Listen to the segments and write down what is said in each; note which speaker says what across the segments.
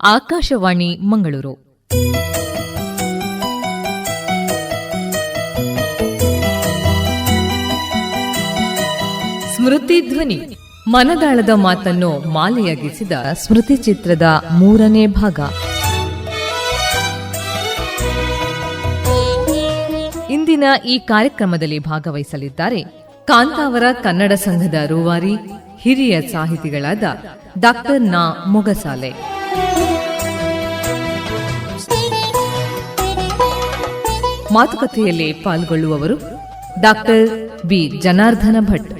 Speaker 1: ಆಕಾಶವಾಣಿ ಮಂಗಳೂರು. ಸ್ಮೃತಿ ಧ್ವನಿ ಮನದಾಳದ ಮಾತನ್ನು ಮಾಲೆಯಾಗಿಸಿದ ಸ್ಮೃತಿ ಚಿತ್ರದ 3ನೇ ಭಾಗ. ಇಂದಿನ ಈ ಕಾರ್ಯಕ್ರಮದಲ್ಲಿ ಭಾಗವಹಿಸಲಿದ್ದಾರೆ ಕಾಂತಾವರ ಕನ್ನಡ ಸಂಘದ ರೂವಾರಿ, ಹಿರಿಯ ಸಾಹಿತಿಗಳಾದ ಡಾಕ್ಟರ್ ನಾ ಮೊಗಸಾಲೆ. ಮಾತುಕತೆಯಲ್ಲಿ ಪಾಲ್ಗೊಳ್ಳುವವರು ಡಾಕ್ಟರ್ ಬಿ ಜನಾರ್ದನ ಭಟ್.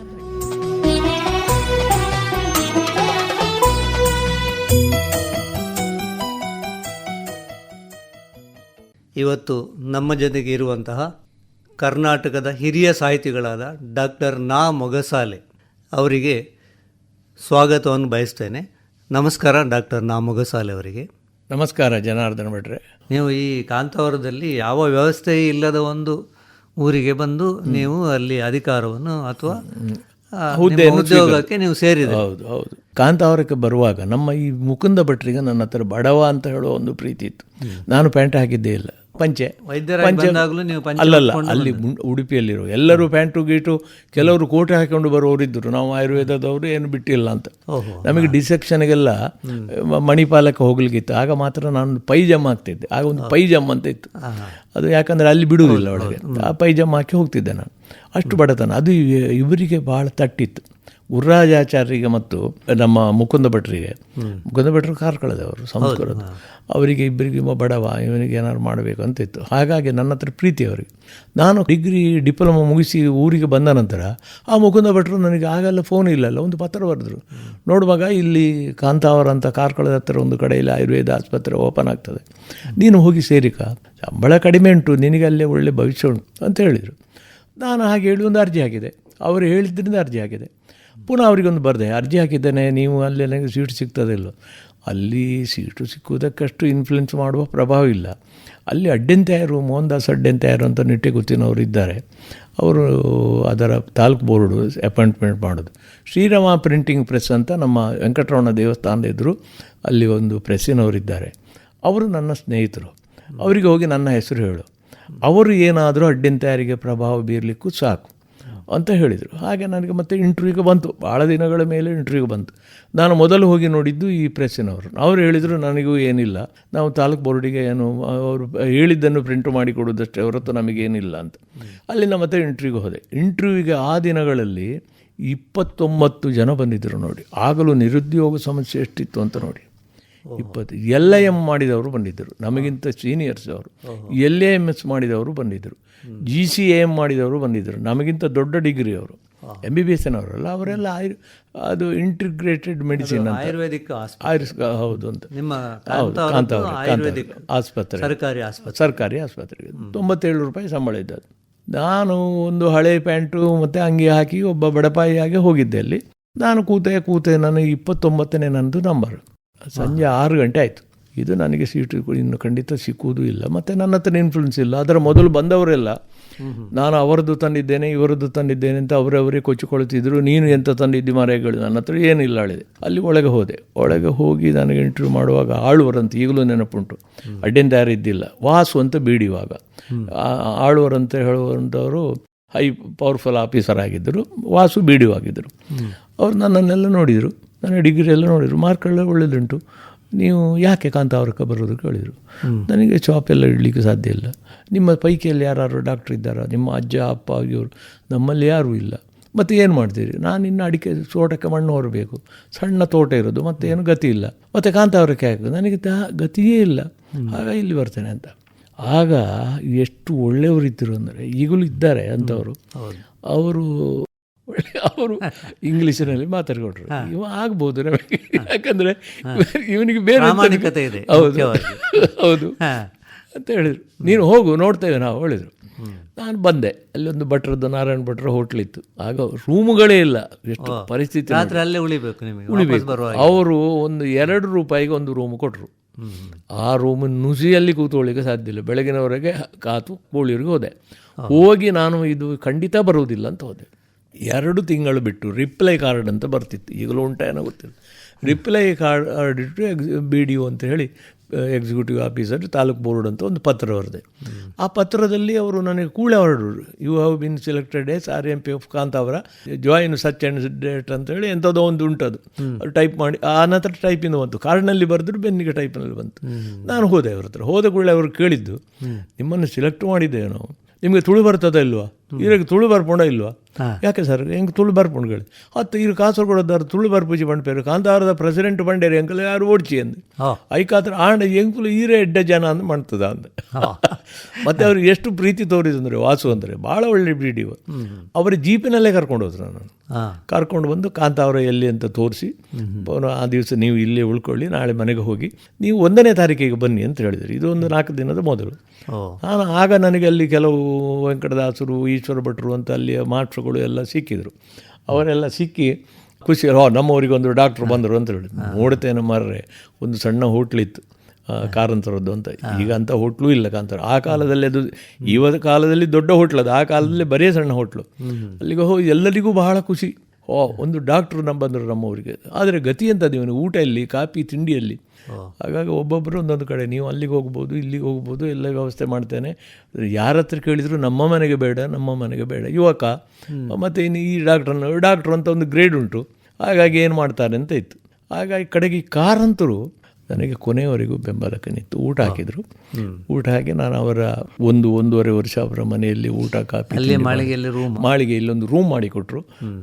Speaker 2: ಇವತ್ತು ನಮ್ಮ ಜೊತೆಗೆ ಇರುವಂತಹ ಕರ್ನಾಟಕದ ಹಿರಿಯ ಸಾಹಿತಿಗಳಾದ ಡಾಕ್ಟರ್ ನಾ ಮೊಗಸಾಲೆ ಅವರಿಗೆ ಸ್ವಾಗತವನ್ನು ಬಯಸ್ತೇನೆ. ನಮಸ್ಕಾರ ಡಾಕ್ಟರ್ ನಾ ಮೊಗಸಾಲೆ ಅವರಿಗೆ.
Speaker 3: ನಮಸ್ಕಾರ ಜನಾರ್ದನ ಭಟ್ರೆ.
Speaker 2: ನೀವು ಈ ಕಾಂತಾವರದಲ್ಲಿ ಯಾವ ವ್ಯವಸ್ಥೆ ಇಲ್ಲದ ಒಂದು ಊರಿಗೆ ಬಂದು ನೀವು ಅಲ್ಲಿ ಅಧಿಕಾರವನ್ನು ಅಥವಾ ಉದ್ಯೋಗಕ್ಕೆ ನೀವು ಸೇರಿದೆ.
Speaker 3: ಹೌದು ಹೌದು. ಕಾಂತಾವರಕ್ಕೆ ಬರುವಾಗ ನಮ್ಮ ಈ ಮುಕುಂದ ಭಟ್ರಿಗೆ ನನ್ನ ಹತ್ರ ಬಡವ ಅಂತ ಹೇಳೋ ಒಂದು ಪ್ರೀತಿ ಇತ್ತು. ನಾನು ಪ್ಯಾಂಟ್ ಹಾಕಿದ್ದೇ ಇಲ್ಲ, ಪಂಚೆ. ಅಲ್ಲಲ್ಲ, ಅಲ್ಲಿ ಉಡುಪಿಯಲ್ಲಿರೋ ಎಲ್ಲರೂ ಪ್ಯಾಂಟು ಗೀಟು, ಕೆಲವರು ಕೋಟೆ ಹಾಕೊಂಡು ಬರೋರಿದ್ದರು. ನಾವು ಆಯುರ್ವೇದದವರು ಏನು ಬಿಟ್ಟಿಲ್ಲ ಅಂತ. ನಮಗೆ ಡಿಸೆಕ್ಷನ್ಗೆಲ್ಲ ಮಣಿಪಾಲಕ್ಕೆ ಹೋಗ್ಲಿಕ್ಕಿತ್ತು. ಆಗ ಮಾತ್ರ ನಾನು ಪೈಜಾಮ ಹಾಕ್ತಿದ್ದೆ. ಆಗ ಒಂದು ಪೈಜಾಮ್ ಅಂತ ಇತ್ತು. ಅದು ಯಾಕಂದರೆ ಅಲ್ಲಿ ಬಿಡುವುದಿಲ್ಲ ಒಳಗೆ. ಆ ಪೈಜಾಮ ಹಾಕಿ ಹೋಗ್ತಿದ್ದೆ ನಾನು. ಅಷ್ಟು ಬಡತನ. ಅದು ಇವರಿಗೆ ಭಾಳ ತಟ್ಟಿತ್ತು. ಗುರುರಾಜಾಚಾರ್ಯರಿಗೆ ಮತ್ತು ನಮ್ಮ ಮುಕುಂದ ಭಟ್ರಿಗೆ. ಮುಕುಂದ ಭಟ್ರು ಕಾರ್ಕಳದವರು, ಸಂಸ್ಕೃತ. ಅವರಿಗೆ ಇಬ್ಬರಿಗೆ ಬಡವ, ಇವನಿಗೆ ಏನಾದ್ರು ಮಾಡಬೇಕು ಅಂತ ಇತ್ತು. ಹಾಗಾಗಿ ನನ್ನ ಹತ್ರ ಪ್ರೀತಿ ಅವರಿಗೆ. ನಾನು ಡಿಪ್ಲೊಮಾ ಮುಗಿಸಿ ಊರಿಗೆ ಬಂದ ನಂತರ ಆ ಮುಕುಂದ ಭಟ್ರು ನನಗೆ ಆಗೆಲ್ಲ ಫೋನ್ ಇಲ್ಲಲ್ಲ, ಒಂದು ಪತ್ರ ಬರೆದ್ರು. ನೋಡುವಾಗ ಇಲ್ಲಿ ಕಾಂತಾವರ ಅಂತ ಕಾರ್ಕಳದ ಹತ್ತಿರ ಒಂದು ಕಡೆಯಲ್ಲಿ ಆಯುರ್ವೇದ ಆಸ್ಪತ್ರೆ ಓಪನ್ ಆಗ್ತದೆ, ನೀನು ಹೋಗಿ ಸೇರಿಕ, ಸಂಬಳ ಕಡಿಮೆ ಉಂಟು, ನಿನಗೆ ಅಲ್ಲೇ ಒಳ್ಳೆ ಭವಿಷ್ಯ ಉಂಟು ಅಂತ ಹೇಳಿದರು. ನಾನು ಹಾಗೆ ಹೇಳಿ ಒಂದು ಅರ್ಜಿ ಹಾಕಿದೆ. ಅವರು ಹೇಳಿದ್ರಿಂದ ಅರ್ಜಿ ಹಾಕಿದೆ. ಪುನಃ ಅವರಿಗೊಂದು ಬರೆದೆ, ಅರ್ಜಿ ಹಾಕಿದ್ದೇನೆ, ನೀವು ಅಲ್ಲಿ ನನಗೆ ಸೀಟು ಸಿಗ್ತದಿಲ್ಲ. ಅಲ್ಲಿ ಸೀಟು ಸಿಕ್ಕುವುದಕ್ಕಷ್ಟು ಇನ್ಫ್ಲುಯೆನ್ಸ್ ಮಾಡುವ ಪ್ರಭಾವ ಇಲ್ಲ. ಅಲ್ಲಿ ಅಡ್ಡೆಂತಾಯರು, ಮೋಹನ್ದಾಸ್ ಅಡ್ಡೆಂತಾಯರು ಅಂತ ನಿಟ್ಟೆ ಗೊತ್ತಿನವರು ಇದ್ದಾರೆ. ಅವರು ಅದರ ತಾಲೂಕು ಬೋರ್ಡು ಅಪಾಯಿಂಟ್ಮೆಂಟ್ ಮಾಡೋದು. ಶ್ರೀರಾಮ ಪ್ರಿಂಟಿಂಗ್ ಪ್ರೆಸ್ ಅಂತ ನಮ್ಮ ವೆಂಕಟರಮಣ ದೇವಸ್ಥಾನದ ಎದುರು ಅಲ್ಲಿ ಒಂದು ಪ್ರೆಸ್ಸಿನವರಿದ್ದಾರೆ. ಅವರು ನನ್ನ ಸ್ನೇಹಿತರು. ಅವರಿಗೆ ಹೋಗಿ ನನ್ನ ಹೆಸರು ಹೇಳು, ಅವರು ಏನಾದರೂ ಅಡ್ಡೆಂತಾಯರಿಗೆ ಪ್ರಭಾವ ಬೀರಲಿಕ್ಕೂ ಸಾಕು ಅಂತ ಹೇಳಿದರು. ಹಾಗೆ ನನಗೆ ಮತ್ತೆ ಇಂಟರ್ವ್ಯೂಗೆ ಬಂತು. ಭಾಳ ದಿನಗಳ ಮೇಲೆ ಇಂಟರ್ವ್ಯೂಗೆ ಬಂತು. ನಾನು ಮೊದಲು ಹೋಗಿ ನೋಡಿದ್ದು ಈ ಪ್ರೆಸ್ಸಿನವರು. ಅವರು ಹೇಳಿದರು, ನನಗೂ ಏನಿಲ್ಲ, ನಾವು ತಾಲೂಕು ಬೋರ್ಡಿಗೆ ಏನು ಅವರು ಹೇಳಿದ್ದನ್ನು ಪ್ರಿಂಟ್ ಮಾಡಿ ಕೊಡೋದಷ್ಟೇ ಹೊರತು ನಮಗೇನಿಲ್ಲ ಅಂತ. ಅಲ್ಲಿಂದ ಮತ್ತೆ ಇಂಟರ್ವ್ಯೂಗೆ ಹೋದೆ. ಇಂಟರ್ವ್ಯೂಗೆ ಆ ದಿನಗಳಲ್ಲಿ 29 ಜನ ಬಂದಿದ್ದರು ನೋಡಿ. ಆಗಲೂ ನಿರುದ್ಯೋಗ ಸಮಸ್ಯೆ ಎಷ್ಟಿತ್ತು ಅಂತ ನೋಡಿ. 20 LIM ಮಾಡಿದವರು ಬಂದಿದ್ದರು, ನಮಗಿಂತ ಸೀನಿಯರ್ಸ್ ಅವರು. LAMS ಮಾಡಿದವರು ಬಂದಿದ್ದರು, GCAM ಮಾಡಿದವರು ಬಂದಿದ್ದರು, ನಮಗಿಂತ ದೊಡ್ಡ ಡಿಗ್ರಿ ಅವರು. MBBS ಅವರಲ್ಲ, ಅವರೆಲ್ಲ ಅದು ಇಂಟಿಗ್ರೇಟೆಡ್ ಮೆಡಿಸಿನ್
Speaker 2: ಆಯುರ್ವೇದಿಕ್
Speaker 3: ಹೌದು ಅಂತ.
Speaker 2: ನಿಮ್ಮ
Speaker 3: ಆಸ್ಪತ್ರೆ, ಸರ್ಕಾರಿ ಆಸ್ಪತ್ರೆಗೆ 97 ರೂಪಾಯಿ ಸಂಬಳ ಇದ್ದದ್ದು. ನಾನು ಒಂದು ಹಳೆ ಪ್ಯಾಂಟು ಮತ್ತು ಅಂಗಿ ಹಾಕಿ ಒಬ್ಬ ಬಡಪಾಯಿಯಾಗಿ ಹೋಗಿದ್ದೆ ಅಲ್ಲಿ. ನಾನು ಕೂತೆ ನನಗೆ 29ನೇ ನನ್ನದು ನಂಬರ್. ಸಂಜೆ 6 ಗಂಟೆ ಆಯಿತು. ಇದು ನನಗೆ ಸೀಟು ಇನ್ನು ಖಂಡಿತ ಸಿಕ್ಕುವುದೂ ಇಲ್ಲ, ಮತ್ತು ನನ್ನ ಹತ್ರ ಇನ್ಫ್ಲುಯೆನ್ಸ್ ಇಲ್ಲ. ಅದರ ಮೊದಲು ಬಂದವರೆಲ್ಲ ನಾನು ಅವರದ್ದು ತಂದಿದ್ದೇನೆ, ಇವರದ್ದು ತಂದಿದ್ದೇನೆ ಅಂತ ಅವರವರೇ ಕೊಚ್ಚಿಕೊಳ್ತಿದ್ರು. ನೀನು ಎಂತ ತಂದಿದ್ದಿ ಮರೆಗಳು? ನನ್ನ ಹತ್ರ ಏನಿಲ್ಲ ಹೇಳಿದೆ. ಅಲ್ಲಿ ಒಳಗೆ ಹೋಗಿ ನನಗೆ ಇಂಟರ್ವ್ಯೂ ಮಾಡುವಾಗ ಆಳುವರಂತ ಈಗಲೂ ನೆನಪುಂಟು. ಅಡ್ಡೆಂತ ಯಾರಿದ್ದಿಲ್ಲ, ವಾಸು ಅಂತ ಬೀಡಿಯುವಾಗ ಆಳುವರಂತ ಹೇಳುವಂಥವರು ಹೈ ಪವರ್ಫುಲ್ ಆಫೀಸರ್ ಆಗಿದ್ದರು. ವಾಸು BDO ಆಗಿದ್ದರು. ಅವರು ನನ್ನನ್ನೆಲ್ಲ ನೋಡಿದರು, ನನ್ನ ಡಿಗ್ರಿ ಎಲ್ಲ ನೋಡಿದರು, ಮಾರ್ಕೆಲ್ಲ ಒಳ್ಳೆಯದುಂಟು, ನೀವು ಯಾಕೆ ಕಾಂತಾವರಕ್ಕೆ ಬರೋದು ಕೇಳಿದರು. ನನಗೆ ಶಾಪೆಲ್ಲ ಇಡಲಿಕ್ಕೆ ಸಾಧ್ಯ ಇಲ್ಲ. ನಿಮ್ಮ ಪೈಕಿಯಲ್ಲಿ ಯಾರು ಡಾಕ್ಟ್ರ್ ಇದ್ದಾರಾ? ನಿಮ್ಮ ಅಜ್ಜ ಅಪ್ಪ ಇವರು? ನಮ್ಮಲ್ಲಿ ಯಾರೂ ಇಲ್ಲ. ಮತ್ತು ಏನು ಮಾಡ್ತೀರಿ? ನಾನು ಇನ್ನು ಅಡಿಕೆ ತೋಟಕ್ಕೆ ಮಣ್ಣು ಹೊರಬೇಕು, ಸಣ್ಣ ತೋಟ ಇರೋದು, ಮತ್ತು ಏನು ಗತಿ ಇಲ್ಲ, ಮತ್ತು ಕಾಂತಾವರಕ್ಕೆ ಹಾಕೋದು, ನನಗೆ ಗತಿಯೇ ಇಲ್ಲ, ಆಗ ಇಲ್ಲಿ ಬರ್ತೇನೆ ಅಂತ. ಆಗ ಎಷ್ಟು ಒಳ್ಳೆಯವರಿದ್ದರು ಅಂದರೆ, ಈಗಲೂ ಇದ್ದಾರೆ ಅಂಥವರು. ಅವರು ಇಂಗ್ಲೀಷಿನಲ್ಲಿ ಮಾತಾಡ್ಕೊಟ್ರು. ಇವ ಆಗ್ಬೋದು ನಮಗೆ, ಯಾಕಂದರೆ ಇವನಿಗೆ ಬೇರೆ
Speaker 2: ಇದೆ.
Speaker 3: ಹೌದು ಅಂತ ಹೇಳಿದರು. ನೀನು ಹೋಗು, ನೋಡ್ತೇವೆ ನಾವು ಹೇಳಿದರು. ನಾನು ಬಂದೆ. ಅಲ್ಲೊಂದು ಭಟ್ರದ್ದು, ನಾರಾಯಣ ಭಟ್ರ ಹೋಟ್ಲಿತ್ತು. ಆಗ ರೂಮುಗಳೇ ಇಲ್ಲ. ಎಷ್ಟು ಪರಿಸ್ಥಿತಿ, ಉಳಿಬೇಕು. ಅವರು ಒಂದು 2 ರೂಪಾಯಿಗೆ ಒಂದು ರೂಮು ಕೊಟ್ಟರು. ಆ ರೂಮ್ ನುಸಿಯಲ್ಲಿ ಕೂತ್ಕೊಳ್ಳಿಕ್ಕೆ ಸಾಧ್ಯ ಇಲ್ಲ. ಬೆಳಗಿನವರೆಗೆ ಕಾತು ಕೋಳಿಯವ್ರಿಗೆ ಹೋಗಿ ನಾನು ಇದು ಖಂಡಿತ ಬರುವುದಿಲ್ಲ ಅಂತ ಹೋದೆ. 2 ತಿಂಗಳು ಬಿಟ್ಟು ರಿಪ್ಲೈ ಕಾರ್ಡ್ ಅಂತ ಬರ್ತಿತ್ತು, ಈಗಲೂ ಉಂಟ ಏನೋ ಗೊತ್ತಿಲ್ಲ. ರಿಪ್ಲೈ ಕಾರ್ಡಿಟ್ಟು BDO ಅಂತ ಹೇಳಿ ಎಕ್ಸಿಕ್ಯೂಟಿವ್ ಆಫೀಸರ್ ತಾಲೂಕು ಬೋರ್ಡ್ ಅಂತ ಒಂದು ಪತ್ರ ಬರೆದೆ. ಆ ಪತ್ರದಲ್ಲಿ ಅವರು ನನಗೆ ಕೂಳೆ ಹೊರಡರು, you have been selected as RMP of Kantavara, join such and date ಅಂತೇಳಿ ಎಂಥದೋ ಒಂದು ಉಂಟದು. ಅದು ಟೈಪ್ ಮಾಡಿ ಆ ನಂತರ ಟೈಪಿಂದ ಬಂತು, ಕಾರ್ಡ್ನಲ್ಲಿ ಬರೆದ್ರು, ಬೆನ್ನಿಗೆ ಟೈಪ್ನಲ್ಲಿ ಬಂತು. ನಾನು ಹೋದೆ ಅವ್ರ ಹತ್ರ. ಹೋದ ಕೂಡಲೇ ಅವರು ಕೇಳಿದ್ದು, ನಿಮ್ಮನ್ನು ಸೆಲೆಕ್ಟ್ ಮಾಡಿದ್ದೇವೆ ನಾವು, ನಿಮಗೆ ತುಳು ಬರ್ತದ ಇಲ್ವಾ? ಇವಾಗ ತುಳು ಬರ್ಪೋಣ ಇಲ್ವಾ? ಯಾಕೆ ಸರ್ ಹೆಂಗೆ ತುಳು ಬರ್ಪುಂಡುಗಳು ಹತ್ತು ಇರು ಕಾಸರಗೋಡದಾರು ತುಳು ಬರ್ಪೂಜಿ ಬಂಡ್ಪೇರು ಕಾಂತಾವರದ ಪ್ರೆಸಿಡೆಂಟ್ ಬಂಡೇರಿ ಅಂಕಲ್ ಯಾರು ಓಡ್ಚಿ ಅಂದು ಐಕಾತ್ರ ಆಂಡ ಎಂಕುಲು ಈರೇ ಎಡ್ಡ ಜನ ಅಂದು ಮಾಡ್ತದ ಅಂದ. ಮತ್ತು ಅವ್ರಿಗೆ ಎಷ್ಟು ಪ್ರೀತಿ ತೋರಿದಂದ್ರೆ ವಾಸು ಅಂದರೆ ಭಾಳ ಒಳ್ಳೆ BDO. ಅವ್ರ ಜೀಪಿನಲ್ಲೇ ಕರ್ಕೊಂಡು ಹೋದ್ರು ನಾನು. ಕರ್ಕೊಂಡು ಬಂದು ಕಾಂತಾವರ ಎಲ್ಲಿ ಅಂತ ತೋರಿಸಿ, ಆ ದಿವಸ ನೀವು ಇಲ್ಲೇ ಉಳ್ಕೊಳ್ಳಿ, ನಾಳೆ ಮನೆಗೆ ಹೋಗಿ ನೀವು 1ನೇ ತಾರೀಕಿಗೆ ಬನ್ನಿ ಅಂತ ಹೇಳಿದರು. ಇದು ಒಂದು 4 ದಿನದ ಮೊದಲು. ನಾನು ಆಗ ನನಗೆ ಅಲ್ಲಿ ಕೆಲವು ವೆಂಕಟದಾಸರು, ಈಶ್ವರ ಭಟ್ರು ಅಂತ ಅಲ್ಲಿಯ ಮಾಸ್ಟ್ರುಗಳು ಎಲ್ಲ ಸಿಕ್ಕಿದ್ರು. ಅವರೆಲ್ಲ ಸಿಕ್ಕಿ ಖುಷಿ, ನಮ್ಮವರಿಗೆ ಒಂದು ಡಾಕ್ಟ್ರು ಬಂದರು ಅಂತ ಹೇಳಿ ನೋಡ್ತೇನೆ ಮಾರ್ರೆ. ಒಂದು ಸಣ್ಣ ಹೋಟ್ಲಿತ್ತು ಕಾರಂತರದ್ದು ಅಂತ. ಈಗ ಅಂಥ ಹೋಟ್ಲು ಇಲ್ಲ ಕಾಂತಾರ. ಆ ಕಾಲದಲ್ಲಿ ಅದು ಇವತ್ತು ಕಾಲದಲ್ಲಿ ದೊಡ್ಡ ಹೋಟ್ಲದು, ಆ ಕಾಲದಲ್ಲಿ ಬರೀ ಸಣ್ಣ ಹೋಟ್ಲು. ಅಲ್ಲಿಗೆ ಹೋಗಿ ಎಲ್ಲರಿಗೂ ಬಹಳ ಖುಷಿ. ಒಂದು ಡಾಕ್ಟ್ರು ಬಂದರು ನಮ್ಮವರಿಗೆ. ಆದರೆ ಗತಿ ಎಂಥದ್ದು ಇವನು, ಊಟ ಇಲ್ಲಿ, ಕಾಫಿ ತಿಂಡಿಯಲ್ಲಿ. ಹಾಗಾಗಿ ಒಬ್ಬೊಬ್ಬರು ಒಂದೊಂದು ಕಡೆ, ನೀವು ಅಲ್ಲಿಗೆ ಹೋಗ್ಬೋದು, ಇಲ್ಲಿಗೆ ಹೋಗ್ಬೋದು, ಎಲ್ಲ ವ್ಯವಸ್ಥೆ ಮಾಡ್ತೇನೆ. ಯಾರ ಹತ್ರ ಕೇಳಿದ್ರು ನಮ್ಮ ಮನೆಗೆ ಬೇಡ, ನಮ್ಮ ಮನೆಗೆ ಬೇಡ, ಯುವಕ. ಮತ್ತು ಇನ್ನು ಈ ಡಾಕ್ಟ್ರು ಅಂತ ಒಂದು ಗ್ರೇಡ್ ಉಂಟು. ಹಾಗಾಗಿ ಏನು ಮಾಡ್ತಾರೆ ಅಂತ ಇತ್ತು. ಹಾಗಾಗಿ ಕಡೆಗೆ ಕಾರಂತರು ನನಗೆ ಕೊನೆಯವರೆಗೂ ಬೆಂಬಲಕ್ಕೆ ನಿಂತು ಊಟ ಹಾಕಿದರು. ಊಟ ಹಾಕಿ ನಾನು ಅವರ 1-1.5 ವರ್ಷ ಅವರ ಮನೆಯಲ್ಲಿ ಊಟ, ಕಾಫಿ, ಮಾಳಿಗೆ ಇಲ್ಲೊಂದು ರೂಮ್ ಮಾಡಿಕೊಟ್ರು.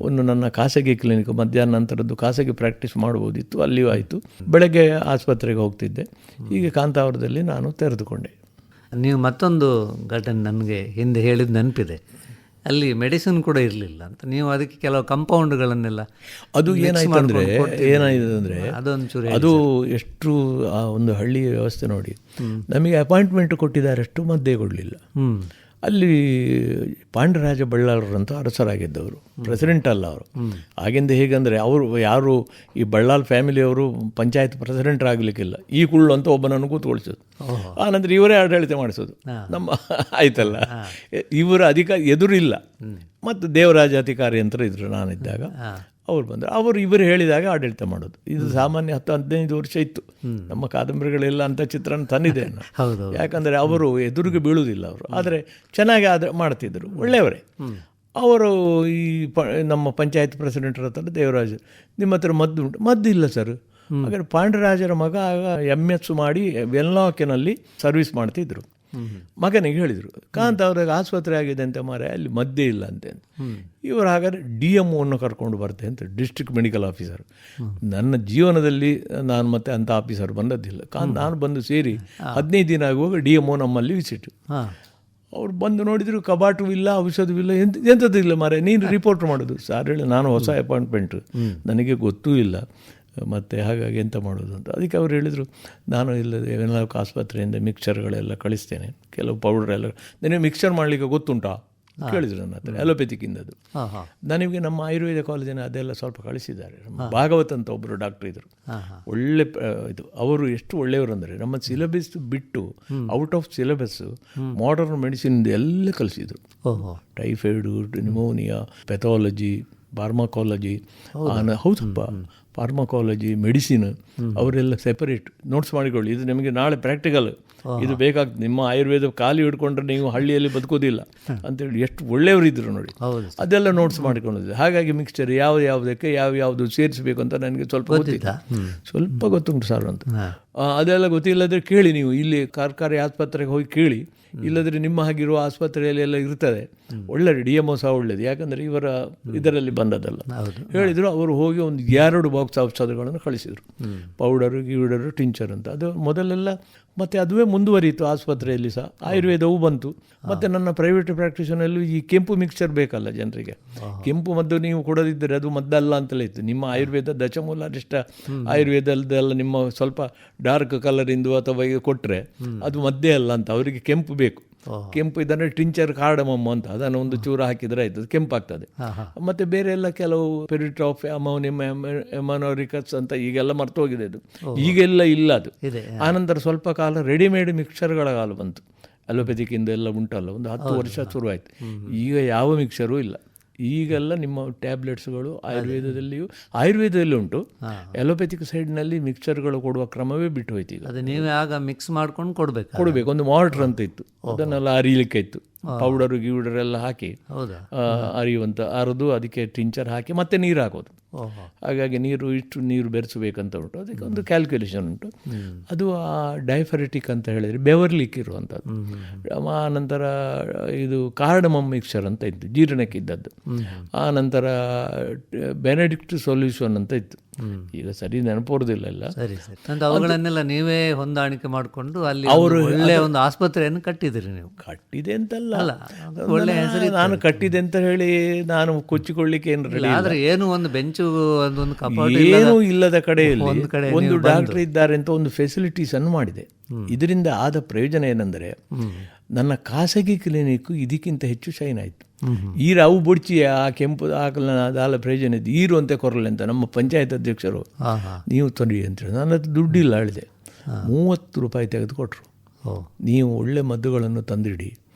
Speaker 3: ಒಂದು ನನ್ನ ಖಾಸಗಿ ಕ್ಲಿನಿಕ್, ಮಧ್ಯಾಹ್ನ ನಂತರದ್ದು ಖಾಸಗಿ ಪ್ರಾಕ್ಟೀಸ್ ಮಾಡ್ಬೋದಿತ್ತು, ಅಲ್ಲಿಯೂ ಆಯಿತು. ಬೆಳಗ್ಗೆ ಆಸ್ಪತ್ರೆಗೆ ಹೋಗ್ತಿದ್ದೆ. ಹೀಗೆ ಕಾಂತಾವರದಲ್ಲಿ ನಾನು ತೆರೆದುಕೊಂಡೆ.
Speaker 2: ನೀವು ಮತ್ತೊಂದು ಘಟನೆ ನನಗೆ ಹಿಂದೆ ಹೇಳಿದ ನೆನಪಿದೆ. ಅಲ್ಲಿ ಮೆಡಿಸಿನ್ ಕೂಡ ಇರಲಿಲ್ಲ ಅಂತ, ನೀವು ಅದಕ್ಕೆ ಕೆಲವು ಕಂಪೌಂಡ್ಗಳನ್ನೆಲ್ಲ,
Speaker 3: ಅದು ಏನಾಯಿತು ಅಂದರೆ ಅದು ಎಷ್ಟು ಆ ಒಂದು ಹಳ್ಳಿಯ ವ್ಯವಸ್ಥೆ ನೋಡಿ. ನಮಗೆ ಅಪಾಯಿಂಟ್ಮೆಂಟ್ ಕೊಟ್ಟಿದ್ದಾರೆ, ಅಷ್ಟು ಮದ್ದೇ ಕೊಡಲಿಲ್ಲ. ಅಲ್ಲಿ ಪಾಂಡರಾಜ ಬಳ್ಳಾಳರು ಅಂತ ಅರಸರಾಗಿದ್ದವರು, ಪ್ರೆಸಿಡೆಂಟ್ ಅಲ್ಲ ಅವರು. ಆಗಿಂದ ಹೇಗೆಂದರೆ ಅವರು ಯಾರು ಈ ಬಳ್ಳಾಲ್ ಫ್ಯಾಮಿಲಿಯವರು ಪಂಚಾಯತ್ ಪ್ರೆಸಿಡೆಂಟ್ರಾಗಲಿಕ್ಕಿಲ್ಲ, ಈ ಕುಳ್ಳು ಅಂತ ಒಬ್ಬನನ್ನು ಕೂತ್ಕೊಳಿಸೋದು. ಆನಂತರ ಇವರೇ ಆಡಳಿತ ಮಾಡಿಸೋದು. ನಮ್ಮ ಆಯ್ತಲ್ಲ, ಇವರ ಅಧಿಕಾರ ಎದುರಿಲ್ಲ. ಮತ್ತು ದೇವರಾಜ ಅಧಿಕಾರಿ ಅಂತ ಇದ್ರು ನಾನಿದ್ದಾಗ. ಅವ್ರು ಬಂದರು, ಇವರು ಹೇಳಿದಾಗ ಆಡಳಿತ ಮಾಡೋದು. ಇದು ಸಾಮಾನ್ಯ 10-15 ವರ್ಷ ಇತ್ತು. ನಮ್ಮ ಕಾದಂಬರಿಗಳೆಲ್ಲ ಅಂಥ ಚಿತ್ರನ ತಂದಿದೆ. ಯಾಕಂದರೆ ಅವರು ಎದುರಿಗೆ ಬೀಳುವುದಿಲ್ಲ ಅವರು, ಆದರೆ ಚೆನ್ನಾಗಿ ಮಾಡ್ತಿದ್ದರು, ಒಳ್ಳೆಯವರೇ. ಅವರು ಈ ನಮ್ಮ ಪಂಚಾಯತ್ ಪ್ರೆಸಿಡೆಂಟರ ಹತ್ರ, ದೇವರಾಜ ನಿಮ್ಮ ಹತ್ರ ಮದ್ದು ಉಂಟು? ಮದ್ದು ಇಲ್ಲ ಸರ್. ಹಾಗಾದ್ರೆ ಪಾಂಡರಾಜರ ಮಗ MS ಮಾಡಿ ವೆನ್ಲಾಕಿನಲ್ಲಿ ಸರ್ವಿಸ್ ಮಾಡ್ತಿದ್ರು. ಮಗನಿಗೆ ಹೇಳಿದರು, ಕಾಂತಾವರಾಗ ಆಸ್ಪತ್ರೆ ಆಗಿದೆ ಅಂತ ಮಾರೆ, ಅಲ್ಲಿ ಮದ್ದೇ ಇಲ್ಲ ಅಂತೆ. ಇವರು ಹಾಗಾದ್ರೆ DMOವನ್ನು ಕರ್ಕೊಂಡು ಬರ್ತೆ ಅಂತ, ಡಿಸ್ಟ್ರಿಕ್ಟ್ ಮೆಡಿಕಲ್ ಆಫೀಸರ್. ನನ್ನ ಜೀವನದಲ್ಲಿ ನಾನು ಮತ್ತೆ ಅಂಥ ಆಫೀಸರ್ ಬಂದದ್ದಿಲ್ಲ. ನಾನು ಬಂದು ಸೇರಿ 15 ದಿನ ಆಗುವಾಗ DMO ನಮ್ಮಲ್ಲಿ ವಿಸಿಟ್. ಅವ್ರು ಬಂದು ನೋಡಿದ್ರು, ಕಬಾಟು ಇಲ್ಲ, ಔಷಧವೂ ಇಲ್ಲ, ಎಂಥದ್ದು ಇಲ್ಲ ಮಾರೆ, ನೀನು ರಿಪೋರ್ಟ್ ಮಾಡೋದು. ಸಾರ್ ಹೇಳಿ, ನಾನು ಹೊಸ ಅಪಾಯಿಂಟ್ಮೆಂಟ್, ನನಗೆ ಗೊತ್ತೂ ಇಲ್ಲ, ಮತ್ತು ಹಾಗಾಗಿ ಎಂತ ಮಾಡೋದು ಅಂತ. ಅದಕ್ಕೆ ಅವ್ರು ಹೇಳಿದರು, ನಾನು ಇಲ್ಲದೆ ವೆನ್ಲಾಕ್ ಆಸ್ಪತ್ರೆಯಿಂದ ಮಿಕ್ಸರ್ಗಳೆಲ್ಲ ಕಳಿಸ್ತೇನೆ, ಕೆಲವು ಪೌಡರ್ ಎಲ್ಲ. ನನಗೆ ಮಿಕ್ಸರ್ ಮಾಡಲಿಕ್ಕೆ ಗೊತ್ತುಂಟಾ ಕೇಳಿದ್ರು ನನ್ನ ಹತ್ರ, ಅಲೋಪೆಥಿಕ್ಕಿಂದದು. ನನಗೆ ನಮ್ಮ ಆಯುರ್ವೇದ ಕಾಲೇಜಿನ ಅದೆಲ್ಲ ಸ್ವಲ್ಪ ಕಳಿಸಿದ್ದಾರೆ. ಭಾಗವತ್ ಅಂತ ಒಬ್ಬರು ಡಾಕ್ಟ್ರ್ ಇದ್ದರು, ಒಳ್ಳೆ ಇದು. ಅವರು ಎಷ್ಟು ಒಳ್ಳೆಯವರು ಅಂದರೆ, ನಮ್ಮ ಸಿಲೆಬಸ್ ಬಿಟ್ಟು out of syllabus modern medicine ಎಲ್ಲ ಕಲಿಸಿದರು. Typhoid, pneumonia, pathology, pharmacology. ಹೌದಪ್ಪ, ಫಾರ್ಮಕಾಲಜಿ, ಮೆಡಿಸಿನ್ ಅವರೆಲ್ಲ ಸೆಪರೇಟ್ ನೋಟ್ಸ್ ಮಾಡಿಕೊಳ್ಳಿ. ಇದು ನಿಮಗೆ ನಾಳೆ ಪ್ರಾಕ್ಟಿಕಲ್, ಇದು ಬೇಕಾಗ್ತದೆ. ನಿಮ್ಮ ಆಯುರ್ವೇದ ಖಾಲಿ ಹಿಡ್ಕೊಂಡ್ರೆ ನೀವು ಹಳ್ಳಿಯಲ್ಲಿ ಬದುಕೋದಿಲ್ಲ ಅಂತೇಳಿ ಎಷ್ಟು ಒಳ್ಳೆಯವರಿದ್ದರು ನೋಡಿ. ಅದೆಲ್ಲ ನೋಟ್ಸ್ ಮಾಡಿಕೊಂಡಿದ್ದೆ. ಹಾಗಾಗಿ ಮಿಕ್ಸ್ಚರ್ ಯಾವುದಕ್ಕೆ ಯಾವುದು ಸೇರಿಸಬೇಕು ಅಂತ ನನಗೆ ಸ್ವಲ್ಪ ಗೊತ್ತುಂಟು ಸರ್ ಅಂತ. ಅದೆಲ್ಲ ಗೊತ್ತಿಲ್ಲದ್ರೆ ಕೇಳಿ, ನೀವು ಇಲ್ಲಿ ಸರ್ಕಾರಿ ಆಸ್ಪತ್ರೆಗೆ ಹೋಗಿ ಕೇಳಿ, ಇಲ್ಲದ್ರೆ ನಿಮ್ಮ ಹಾಗಿರುವ ಆಸ್ಪತ್ರೆಯಲ್ಲಿ ಎಲ್ಲ ಇರ್ತದೆ. ಒಳ್ಳೆ DMO ಸಹ ಒಳ್ಳೆಯದು, ಯಾಕಂದರೆ ಇವರ ಇದರಲ್ಲಿ ಬಂದದಲ್ಲ. ಹೇಳಿದರು, ಅವರು ಹೋಗಿ ಒಂದು 2 ಬಾಕ್ಸ್ ಔಷಧಗಳನ್ನು ಕಳಿಸಿದರು, ಪೌಡರು, ಗೀಡರು, ಟಿಂಚರ್ ಅಂತ. ಅದು ಮೊದಲೆಲ್ಲ ಮತ್ತು ಅದುವೇ ಮುಂದುವರಿಯಿತು. ಆಸ್ಪತ್ರೆಯಲ್ಲಿ ಸಹ ಆಯುರ್ವೇದವೂ ಬಂತು. ಮತ್ತು ನನ್ನ ಪ್ರೈವೇಟ್ ಪ್ರಾಕ್ಟೀಷನಲ್ಲೂ ಈ ಕೆಂಪು ಮಿಕ್ಸ್ಚರ್ ಬೇಕಲ್ಲ ಜನರಿಗೆ. ಕೆಂಪು ಮದ್ದು ನೀವು ಕೊಡದಿದ್ದರೆ ಅದು ಮದ್ದಲ್ಲ ಅಂತಲೇ ಇತ್ತು. ನಿಮ್ಮ ಆಯುರ್ವೇದ ದಶಮೂಲಾರಿಷ್ಟ ಆಯುರ್ವೇದದೆಲ್ಲ ನಿಮ್ಮ ಸ್ವಲ್ಪ ಡಾರ್ಕ್ ಕಲರಿಂದು ಅಥವಾ ಕೊಟ್ಟರೆ ಅದು ಮದ್ದೇ ಅಲ್ಲ ಅಂತ. ಅವರಿಗೆ ಕೆಂಪು ಬೇಕು. ಕೆಂಪು ಇದನ್ನು ಟಿಂಚರ್ ಕಾರ್ಡಮಮ್ ಅಂತ, ಅದನ್ನು ಒಂದು ಚೂರು ಹಾಕಿದರೆ ಆಯ್ತು, ಕೆಂಪಾಗ್ತದೆ. ಮತ್ತು ಬೇರೆ ಎಲ್ಲ ಕೆಲವು ಪೆರಿಟ್ರಾಫ್, ಅಮೋನಿಯಂ, ಎಮನೋರಿಕಸ್ ಅಂತ ಈಗೆಲ್ಲ ಮರ್ತು ಹೋಗಿದೆ ಅದು, ಈಗೆಲ್ಲ ಇಲ್ಲ ಅದು. ಆನಂತರ ಸ್ವಲ್ಪ ಕಾಲ ರೆಡಿಮೇಡ್ ಮಿಕ್ಸರ್ಗಳ ಕಾಲ ಬಂತು. ಅಲೋಪೆಥಿಕ್ಕಿಂದ ಎಲ್ಲ ಉಂಟಲ್ಲ, ಒಂದು 10 ವರ್ಷ ಶುರುವಾಯಿತು. ಈಗ ಯಾವ ಮಿಕ್ಸರೂ ಇಲ್ಲ. ಈಗೆಲ್ಲ ನಿಮ್ಮ ಟ್ಯಾಬ್ಲೆಟ್ಸ್ಗಳು ಆಯುರ್ವೇದದಲ್ಲಿ ಉಂಟು, ಅಲೋಪೆಥಿಕ್ ಸೈಡ್ನಲ್ಲಿ ಮಿಕ್ಸರ್ಗಳು ಕೊಡುವ ಕ್ರಮವೇ ಬಿಟ್ಟು ಹೋಯ್ತು ಈಗ.
Speaker 2: ಅದು ನೀವೇ ಆಗ ಮಿಕ್ಸ್ ಮಾಡ್ಕೊಂಡು
Speaker 3: ಕೊಡಬೇಕು. ಒಂದು ಮಾರ್ಟರ್ ಅಂತ ಇತ್ತು, ಅದನ್ನೆಲ್ಲ ಅರಿಲಿಕ್ಕೆ ಇತ್ತು, ಪೌಡರು ಗಿೌಡರ್ ಎಲ್ಲ ಹಾಕಿ ಅರಿದು ಅದಕ್ಕೆ ಟಿಂಚರ್ ಹಾಕಿ ಮತ್ತೆ ನೀರು ಹಾಕೋದು. ಹಾಗಾಗಿ ಇಷ್ಟು ನೀರು ಬೆರೆಸಬೇಕಂತ ಉಂಟು, ಅದಕ್ಕೆ ಒಂದು ಕ್ಯಾಲ್ಕುಲೇಷನ್ ಉಂಟು. ಅದು ಆ ಡೈಫರೆಟಿಕ್ ಅಂತ ಹೇಳಿದರೆ ಬೆವರ್ಲಿಕ್ಕೆ ಇರುವಂಥದ್ದು. ಆ ನಂತರ ಇದು ಕಾರ್ಡಮಮ್ ಮಿಕ್ಸರ್ ಅಂತ ಇತ್ತು, ಜೀರ್ಣಕ್ಕಿದ್ದದ್ದು. ಆ ನಂತರ ಬೆನೆಡಿಕ್ಟ್ ಸೊಲ್ಯೂಷನ್ ಅಂತ ಇತ್ತು, ಈಗ ಸರಿ ನೆನಪೋರುದಿಲ್ಲ ಎಲ್ಲ.
Speaker 2: ಅವುಗಳನ್ನೆಲ್ಲ ನೀವೇ ಹೊಂದಾಣಿಕೆ ಮಾಡಿಕೊಂಡು ಅಲ್ಲಿ ಅವರು ಒಳ್ಳೆ ಒಂದು ಆಸ್ಪತ್ರೆಯನ್ನು ಕಟ್ಟಿದ್ರಿ. ನೀವು
Speaker 3: ಕಟ್ಟಿದೆ ಅಂತಲ್ಲ, ಒಳ್ಳೆ ಹೆಸರು. ನಾನು ಕಟ್ಟಿದೆ ಅಂತ ಹೇಳಿ ನಾನು ಕೊಚ್ಚಿಕೊಳ್ಳಿಕ್ಕೆ
Speaker 2: ಆದ್ರೆ ಏನು ಒಂದು ಬೆಂಚು
Speaker 3: ಏನೂ ಇಲ್ಲದ ಕಡೆಯಲ್ಲಿ ಒಂದು ಡಾಕ್ಟರ್ ಇದ್ದಾರೆ ಅಂತ ಒಂದು ಫೆಸಿಲಿಟೀಸ್ ಅನ್ನು ಮಾಡಿದೆ. ಇದರಿಂದ ಆದ ಪ್ರಯೋಜನ ಏನೆಂದರೆ ನನ್ನ ಖಾಸಗಿ ಕ್ಲಿನಿಕ್ ಇದಕ್ಕಿಂತ ಹೆಚ್ಚು ಶೈನ್ ಆಯಿತು. ಅವು ಬೊಡ್ಚಿ ಆ ಕೆಂಪು ಆಕಲ ಪ್ರಯೋಜನ ಇದ್ದು ಈರು ಅಂತ ಕೊರಲೆ ಅಂತ ನಮ್ಮ ಪಂಚಾಯತ್ ಅಧ್ಯಕ್ಷರು ನೀವು ತೊಂದರೆ ಅಂತೇಳಿ ನನ್ನ ಹತ್ರ ದುಡ್ಡಿಲ್ಲ ಹೇಳಿದೆ. 30 ರೂಪಾಯಿ ತೆಗೆದುಕೊಟ್ರು. ನೀವು ಒಳ್ಳೆ ಮದ್ದುಗಳನ್ನು ತಂದಿಡಿ,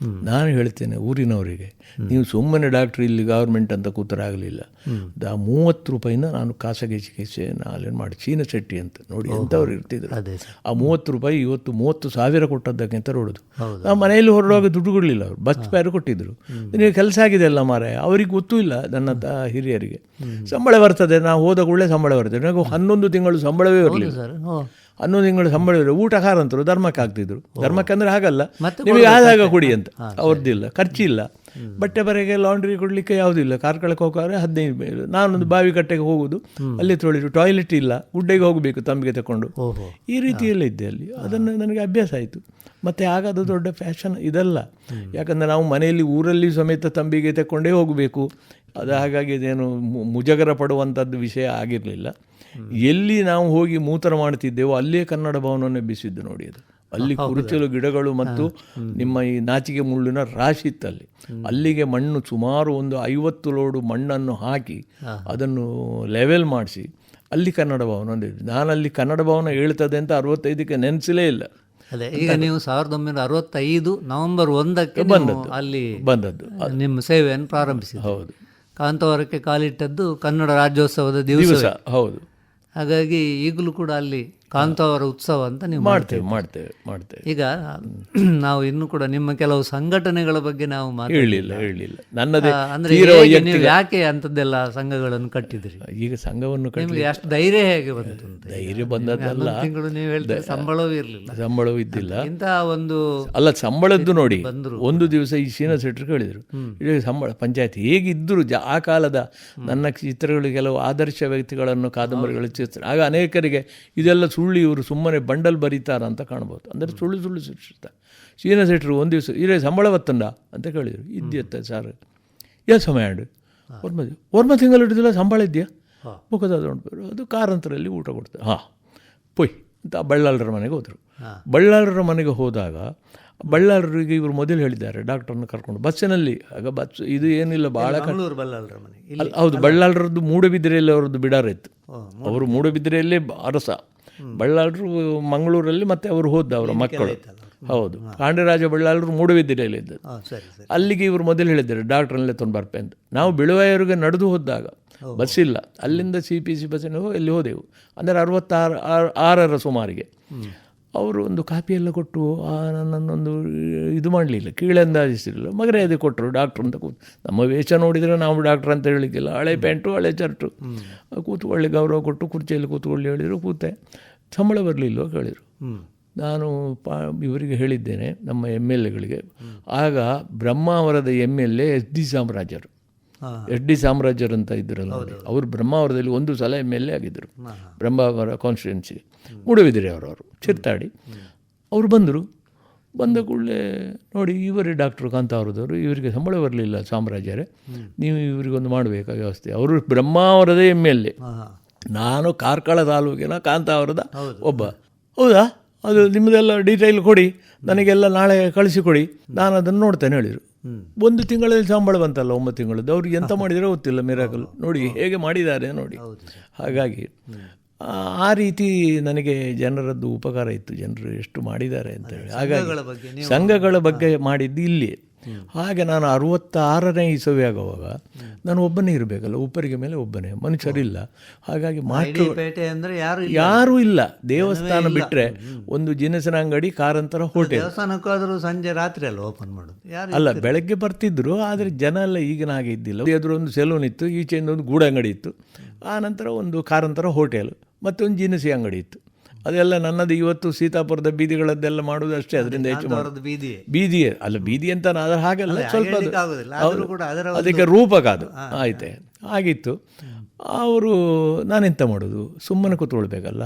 Speaker 3: ನಾನು ಹೇಳ್ತೇನೆ ಊರಿನವರಿಗೆ, ನೀವು ಸುಮ್ಮನೆ ಡಾಕ್ಟ್ರ್ ಇಲ್ಲಿ ಗೌರ್ಮೆಂಟ್ ಅಂತ ಕೂತರಾಗಲಿಲ್ಲ. 30 ರೂಪಾಯಿನ ನಾನು ಖಾಸಗಿ ಚಿಕಿತ್ಸೆ ನಾಲೇನು ಮಾಡಿ ಚೀನಶೆಟ್ಟಿ ಅಂತ ನೋಡಿ ಎಂಥವ್ರು ಇರ್ತಿದ್ರು. ಆ 30 ರೂಪಾಯಿ ಇವತ್ತು 30,000 ಕೊಟ್ಟದ್ದಕ್ಕೆ ಅಂತ ನೋಡೋದು. ನಾವು ಮನೆಯಲ್ಲಿ ಹೊರಡುವಾಗ ದುಡ್ಡು ಕೊಡಲಿಲ್ಲ, ಅವರು ಬಸ್ ಫೇರ್ ಕೊಟ್ಟಿದ್ರು. ನೀವು ಕೆಲಸ ಆಗಿದೆ ಅಲ್ಲ ಮಾರೆ, ಅವ್ರಿಗೆ ಗೊತ್ತೂ ಇಲ್ಲ. ನನ್ನ ಹಿರಿಯರಿಗೆ ಸಂಬಳ ಬರ್ತದೆ, ನಾವು ಹೋದ ಕೂಡಲೇ ಸಂಬಳ ಬರ್ತದೆ. ನನಗೆ 11 ತಿಂಗಳು ಸಂಬಳವೇ ಇರಲಿಲ್ಲ. 11 ತಿಂಗಳು ಸಂಬಳ ಇರಲಿಲ್ಲ. ಊಟ ಖಾರ ಅಂತರು ಧರ್ಮಕ್ಕೆ ಆಗ್ತಿದ್ರು. ಧರ್ಮಕ್ಕೆ ಅಂದರೆ ಹಾಗಲ್ಲ, ನಿಮಗೆ ಆದಾಗ ಕೊಡಿ ಅಂತ. ಅವ್ರದ್ದಿಲ್ಲ, ಖರ್ಚಿಲ್ಲ, ಬಟ್ಟೆ ಬರೆಗೆ ಲಾಂಡ್ರಿ ಕೊಡಲಿಕ್ಕೆ ಯಾವುದಿಲ್ಲ. ಕಾರ್ಕಳಕ್ಕೆ ಹೋಗೋರೆ 15. ನಾನೊಂದು ಬಾವಿ ಕಟ್ಟೆಗೆ ಹೋಗೋದು, ಅಲ್ಲಿ ತೊಳಿರು, ಟಾಯ್ಲೆಟ್ ಇಲ್ಲ, ಗುಡ್ಡೆಗೆ ಹೋಗಬೇಕು ತಂಬಿಗೆ ತಗೊಂಡು. ಈ ರೀತಿಯಲ್ಲೇ ಇದ್ದೆ ಅಲ್ಲಿ. ಅದನ್ನು ನನಗೆ ಅಭ್ಯಾಸ ಆಯಿತು. ಮತ್ತು ಆಗ ಅದು ದೊಡ್ಡ ಫ್ಯಾಷನ್ ಇದಲ್ಲ, ಯಾಕಂದರೆ ನಾವು ಮನೆಯಲ್ಲಿ ಊರಲ್ಲಿ ಸಮೇತ ತಂಬಿಗೆ ತಗೊಂಡೇ ಹೋಗಬೇಕು. ಅದು ಹಾಗಾಗಿ ಇದೇನು ಮುಜಗರ ಪಡುವಂಥದ್ದು ವಿಷಯ ಆಗಿರಲಿಲ್ಲ. ಎಲ್ಲಿ ನಾವು ಹೋಗಿ ಮೂತ್ರ ಮಾಡ್ತಿದ್ದೆವೋ ಅಲ್ಲಿಯೇ ಕನ್ನಡ ಭವನವನ್ನು ಎಬ್ಬಿಸಿದ್ದು ನೋಡಿ. ಅದು ಅಲ್ಲಿ ಕುರುಚಲು ಗಿಡಗಳು ಮತ್ತು ನಿಮ್ಮ ಈ ನಾಚಿಕೆ ಮುಳ್ಳಿನ ರಾಶಿ ಇತ್ತಲ್ಲಿ. ಅಲ್ಲಿಗೆ ಮಣ್ಣು ಸುಮಾರು ಒಂದು 50 ಲೋಡು ಮಣ್ಣನ್ನು ಹಾಕಿ ಅದನ್ನು ಲೆವೆಲ್ ಮಾಡಿಸಿ ಅಲ್ಲಿ ಕನ್ನಡ ಭವನ ಅಂದಿದ್ದು. ನಾನಲ್ಲಿ ಕನ್ನಡ ಭವನ ಹೇಳ್ತದೆ ಅಂತ 65ಕ್ಕೆ ನೆನೆಸಲೇ ಇಲ್ಲ.
Speaker 2: ಅದೇ ಈಗ ನೀವು 1965 ನವೆಂಬರ್ 1ಕ್ಕೆ ಅಲ್ಲಿ ಬಂದದ್ದು, ನಿಮ್ಮ ಸೇವೆಯನ್ನು ಪ್ರಾರಂಭಿಸಿ.
Speaker 3: ಹೌದು,
Speaker 2: ಕಾಂತವರಕ್ಕೆ ಕಾಲಿಟ್ಟದ್ದು ಕನ್ನಡ ರಾಜ್ಯೋತ್ಸವದ ದಿವಸ.
Speaker 3: ಹೌದು.
Speaker 2: ಹಾಗಾಗಿ ಈಗಲೂ ಕೂಡ ಅಲ್ಲಿ ಕಾಂತವರ ಉತ್ಸವ ಅಂತ ನೀವು
Speaker 3: ಮಾಡ್ತೇವೆ.
Speaker 2: ಈಗ ನಾವು ಇನ್ನು ಕೂಡ ನಿಮ್ಮ ಕೆಲವು ಸಂಘಟನೆಗಳ ಬಗ್ಗೆ ನಾವು
Speaker 3: ಹೇಳಿಲ್ಲ. ನನ್ನದೇ
Speaker 2: ಅಂದ್ರೆ ನೀವು ಯಾಕೆ ಅಂತದ್ದೆಲ್ಲ ಸಂಘಗಳನ್ನು ಕಟ್ಟಿದ್ರಿ?
Speaker 3: ಈಗ ಸಂಘವನ್ನು
Speaker 2: ನಿಮಗೆ ಅಷ್ಟು ಧೈರ್ಯ ಹೇಗೆ ಬಂತು?
Speaker 3: ಧೈರ್ಯ ಬಂದದ್ದಲ್ಲ,
Speaker 2: ತಿಂಗಳು ನೀವು ಹೇಳ್ತೀರಿ ಸಂಬಳವೂ ಇರಲಿಲ್ಲ.
Speaker 3: ಸಂಬಳವೂ ಇದ್ದಿಲ್ಲ.
Speaker 2: ಇಂತಹ ಒಂದು
Speaker 3: ಅಲ್ಲ, ಸಂಬಳದ್ದು ನೋಡಿ. ಒಂದು ದಿವಸ ಈ ಸೀನಾ ಸೆಟ್ರು ಕೇಳಿದ್ರು, ಇಡೀ ಸಂಬಳ ಪಂಚಾಯತ್ ಹೇಗಿದ್ದರು ಆ ಕಾಲದ ನನ್ನ ಚಿತ್ರಗಳು ಕೆಲವು ಆದರ್ಶ ವ್ಯಕ್ತಿಗಳನ್ನು ಕಾದಂಬರಿಗಳು ಚಿತ್ರ. ಆಗ ಅನೇಕರಿಗೆ ಇದೆಲ್ಲ ಸುಳ್ಳು, ಇವರು ಸುಮ್ಮನೆ ಬಂಡಲ್ ಬರೀತಾರ ಅಂತ ಕಾಣ್ಬೋದು. ಅಂದರೆ ಸುಳ್ಳು ಸೃಷ್ಟಿಸ್ತಾರೆ. ಸೀನಾ ಸೆಟ್ರು ಒಂದು ದಿವಸ ಇರೇ ಸಂಬಳ ಬತ್ತಂಡ ಅಂತ ಕೇಳಿದರು. ಇದ್ಯತ್ತ ಸರ್, ಯಾವ ಸಮಯ ಆಡು ವರ್ಮ ತಿಂಗಳು ಹಿಡಿದಿಲ್ಲ, ಸಂಬಳ ಇದೆಯಾ ಮುಖದ ಅದು ಕಾರಂತರಲ್ಲಿ ಊಟ ಕೊಡ್ತಾರೆ. ಪೊಯ್ ಅಂತ ಬಳ್ಳಾಳರ ಮನೆಗೆ ಹೋದರು. ಬಳ್ಳಾಳರ ಮನೆಗೆ ಹೋದಾಗ ಬಳ್ಳಾಳರಿಗೆ ಇವರು ಮೊದಲು ಹೇಳಿದ್ದಾರೆ ಡಾಕ್ಟರ್ನ ಕರ್ಕೊಂಡು ಬಸ್ಸಿನಲ್ಲಿ. ಆಗ ಬಸ್ ಇದು ಏನಿಲ್ಲ, ಭಾಳ
Speaker 2: ಬಳ್ಳಾಳರ ಮನೆ.
Speaker 3: ಹೌದು, ಬಳ್ಳಾಳರದ್ದು ಮೂಡಬಿದ್ರೆಯಲ್ಲಿ ಅವರದ್ದು ಬಿಡಾರ ಇತ್ತು. ಅವರು ಮೂಡಬಿದ್ರೆಯಲ್ಲೇ ಅರಸ. ಬಳ್ಳಾಳರು ಮಂಗಳೂರಲ್ಲಿ, ಮತ್ತೆ ಅವರು ಹೋದ ಅವರ ಮಕ್ಕಳು. ಹೌದು, ಪಾಂಡ್ಯರಾಜ ಬಳ್ಳಾಳರು ಮೂಡಬಿದ್ರೆಯಲ್ಲಿ ಇದ್ದದ್ದು. ಅಲ್ಲಿಗೆ ಇವರು ಮೊದಲು ಹೇಳಿದ್ದಾರೆ ಡಾಕ್ಟ್ರಲ್ಲೇ ತೊಂದು ಬರ್ಪೆ ಅಂತ. ನಾವು ಬಿಳುವಾಯವರಿಗೆ ನಡೆದು ಹೋದಾಗ ಬಸ್ ಇಲ್ಲ, ಅಲ್ಲಿಂದ CPC ಬಸ್ಸಿನ ಎಲ್ಲಿ ಹೋದೆವು. ಅಂದರೆ 66 ಸುಮಾರಿಗೆ. ಅವರು ಒಂದು ಕಾಪಿ ಎಲ್ಲ ಕೊಟ್ಟು ನನ್ನನ್ನೊಂದು ಇದು ಮಾಡಲಿಲ್ಲ, ಕೀಳಂದಾಜಿಸಿರಲಿಲ್ಲ, ಮರ್ಯಾದೆ ಕೊಟ್ಟರು. ಡಾಕ್ಟ್ರ್ ಅಂತ ಕೂತು, ನಮ್ಮ ವೇಷ ನೋಡಿದರೆ ನಾವು ಡಾಕ್ಟ್ರ್ ಅಂತ ಹೇಳಲಿಕ್ಕಿಲ್ಲ. ಹಳೆ ಪ್ಯಾಂಟು, ಹಳೆ ಶರ್ಟು, ಕೂತ್ಕೊಳ್ಳಿ ಗೌರವ ಕೊಟ್ಟು ಕುರ್ಚಿಯಲ್ಲಿ ಕೂತ್ಕೊಳ್ಳಿ ಹೇಳಿದರು. ಕೂತೆ. ಸಂಬಳ ಬರಲಿಲ್ವ ಕೇಳಿದರು. ನಾನು ಇವರಿಗೆ ಹೇಳಿದ್ದೇನೆ, ನಮ್ಮ MLAಗಳಿಗೆ. ಆಗ ಬ್ರಹ್ಮಾವರದ MLA SD ಸಾಮ್ರಾಜ್ಯರು, SD ಸಾಮ್ರಾಜ್ಯರು ಅಂತ ಇದ್ರಲ್ಲ, ಅವರು ಬ್ರಹ್ಮಾವರದಲ್ಲಿ ಒಂದು ಸಲ MLA ಆಗಿದ್ದರು. ಬ್ರಹ್ಮಾವರ ಕಾನ್ಸ್ಟಿಟ್ಯೂನ್ಸಿ ಮೂಡಬಿದಿರೆ ಅವರು ಚಿರ್ತಾಡಿ. ಅವರು ಬಂದರು. ಬಂದ ಕೂಡಲೇ ನೋಡಿ, ಇವರೇ ಡಾಕ್ಟ್ರು ಕಾಂತಾವರದವರು, ಇವರಿಗೆ ಸಂಬಳ ಬರಲಿಲ್ಲ ಸಾಮ್ರಾಜ್ಯರೇ, ನೀವು ಇವರಿಗೊಂದು ಮಾಡಬೇಕಾ ವ್ಯವಸ್ಥೆ. ಅವರು ಬ್ರಹ್ಮಾವರದ MLA, ನಾನು ಕಾರ್ಕಳ ತಾಲೂಕಿನ ಕಾಂತಾವರದ ಒಬ್ಬ. ಹೌದಾ, ಅದು ನಿಮ್ಮದೆಲ್ಲ ಡೀಟೇಲ್ ಕೊಡಿ, ನನಗೆಲ್ಲ ನಾಳೆ ಕಳಿಸಿಕೊಡಿ, ನಾನು ಅದನ್ನು ನೋಡ್ತೇನೆ ಹೇಳಿದರು. 1 ತಿಂಗಳಲ್ಲಿ ಸಂಬಳ ಬಂತಲ್ಲ, 9 ತಿಂಗಳದ್ದು. ಅವ್ರಿಗೆ ಎಂತ ಮಾಡಿದರೆ ಗೊತ್ತಿಲ್ಲ, ಮಿರಾಕಲ್ ನೋಡಿ ಹೇಗೆ ಮಾಡಿದ್ದಾರೆ ನೋಡಿ. ಹಾಗಾಗಿ ಆ ರೀತಿ ನನಗೆ ಜನರದ್ದು ಉಪಕಾರ ಇತ್ತು, ಜನರು ಎಷ್ಟು ಮಾಡಿದ್ದಾರೆ ಅಂತ ಹೇಳಿ. ಹಾಗಾಗಿ ಸಂಘಗಳ ಬಗ್ಗೆ ಮಾಡಿದ್ದು ಇಲ್ಲಿ. ಹಾಗೆ ನಾನು 66ನೇ ಇಸವಿ ಆಗುವಾಗ ನಾನು ಒಬ್ಬನೇ ಇರಬೇಕಲ್ಲ, ಉಪ್ಪರಿಗೆ ಮೇಲೆ ಒಬ್ಬನೇ, ಮನುಷ್ಯರಿಲ್ಲ. ಹಾಗಾಗಿ ಮಾಸ್ಟರ್
Speaker 2: ಪೇಟೆ ಅಂದರೆ
Speaker 3: ಯಾರೂ ಇಲ್ಲ. ದೇವಸ್ಥಾನ ಬಿಟ್ಟರೆ ಒಂದು ಜಿನಸಿನ ಅಂಗಡಿ, ಕಾರಂತರ ಹೋಟೆಲ್.
Speaker 2: ದೇವಸ್ಥಾನಕ್ಕಾದರೂ ಸಂಜೆ ರಾತ್ರಿ ಅಲ್ಲ ಓಪನ್ ಮಾಡೋದು, ಯಾರು
Speaker 3: ಅಲ್ಲ, ಬೆಳಗ್ಗೆ ಬರ್ತಿದ್ರು, ಆದರೆ ಜನ ಎಲ್ಲ ಈಗಿನ ಹಾಗೆ ಇದ್ದಿಲ್ಲ. ಎದುರೊಂದು ಸೆಲೂನ್ ಇತ್ತು, ಈಚೆಯಿಂದ ಒಂದು ಗೂಡಂಗಡಿ ಇತ್ತು, ಆ ನಂತರ ಒಂದು ಕಾರಂತರ ಹೋಟೆಲ್, ಮತ್ತೊಂದು ಜಿನಸಿ ಅಂಗಡಿ ಇತ್ತು. ಅದೆಲ್ಲ ನನ್ನದು. ಇವತ್ತು ಸೀತಾಪುರದ ಬೀದಿಗಳದ್ದೆಲ್ಲ ಮಾಡೋದು ಅಷ್ಟೇ, ಅದರಿಂದ ಹೆಚ್ಚು ಬೀದಿಯೇ ಅಲ್ಲ, ಬೀದಿ ಅಂತ ಅದರ ಹಾಗೆಲ್ಲ ಸ್ವಲ್ಪ ಅದಕ್ಕೆ ರೂಪಕ ಅದು ಆಯ್ತೆ ಆಗಿತ್ತು. ಅವರು ನಾನೆಂತ ಮಾಡೋದು, ಸುಮ್ಮನೆ ಕೂತ್ಕೊಳ್ಬೇಕಲ್ಲ.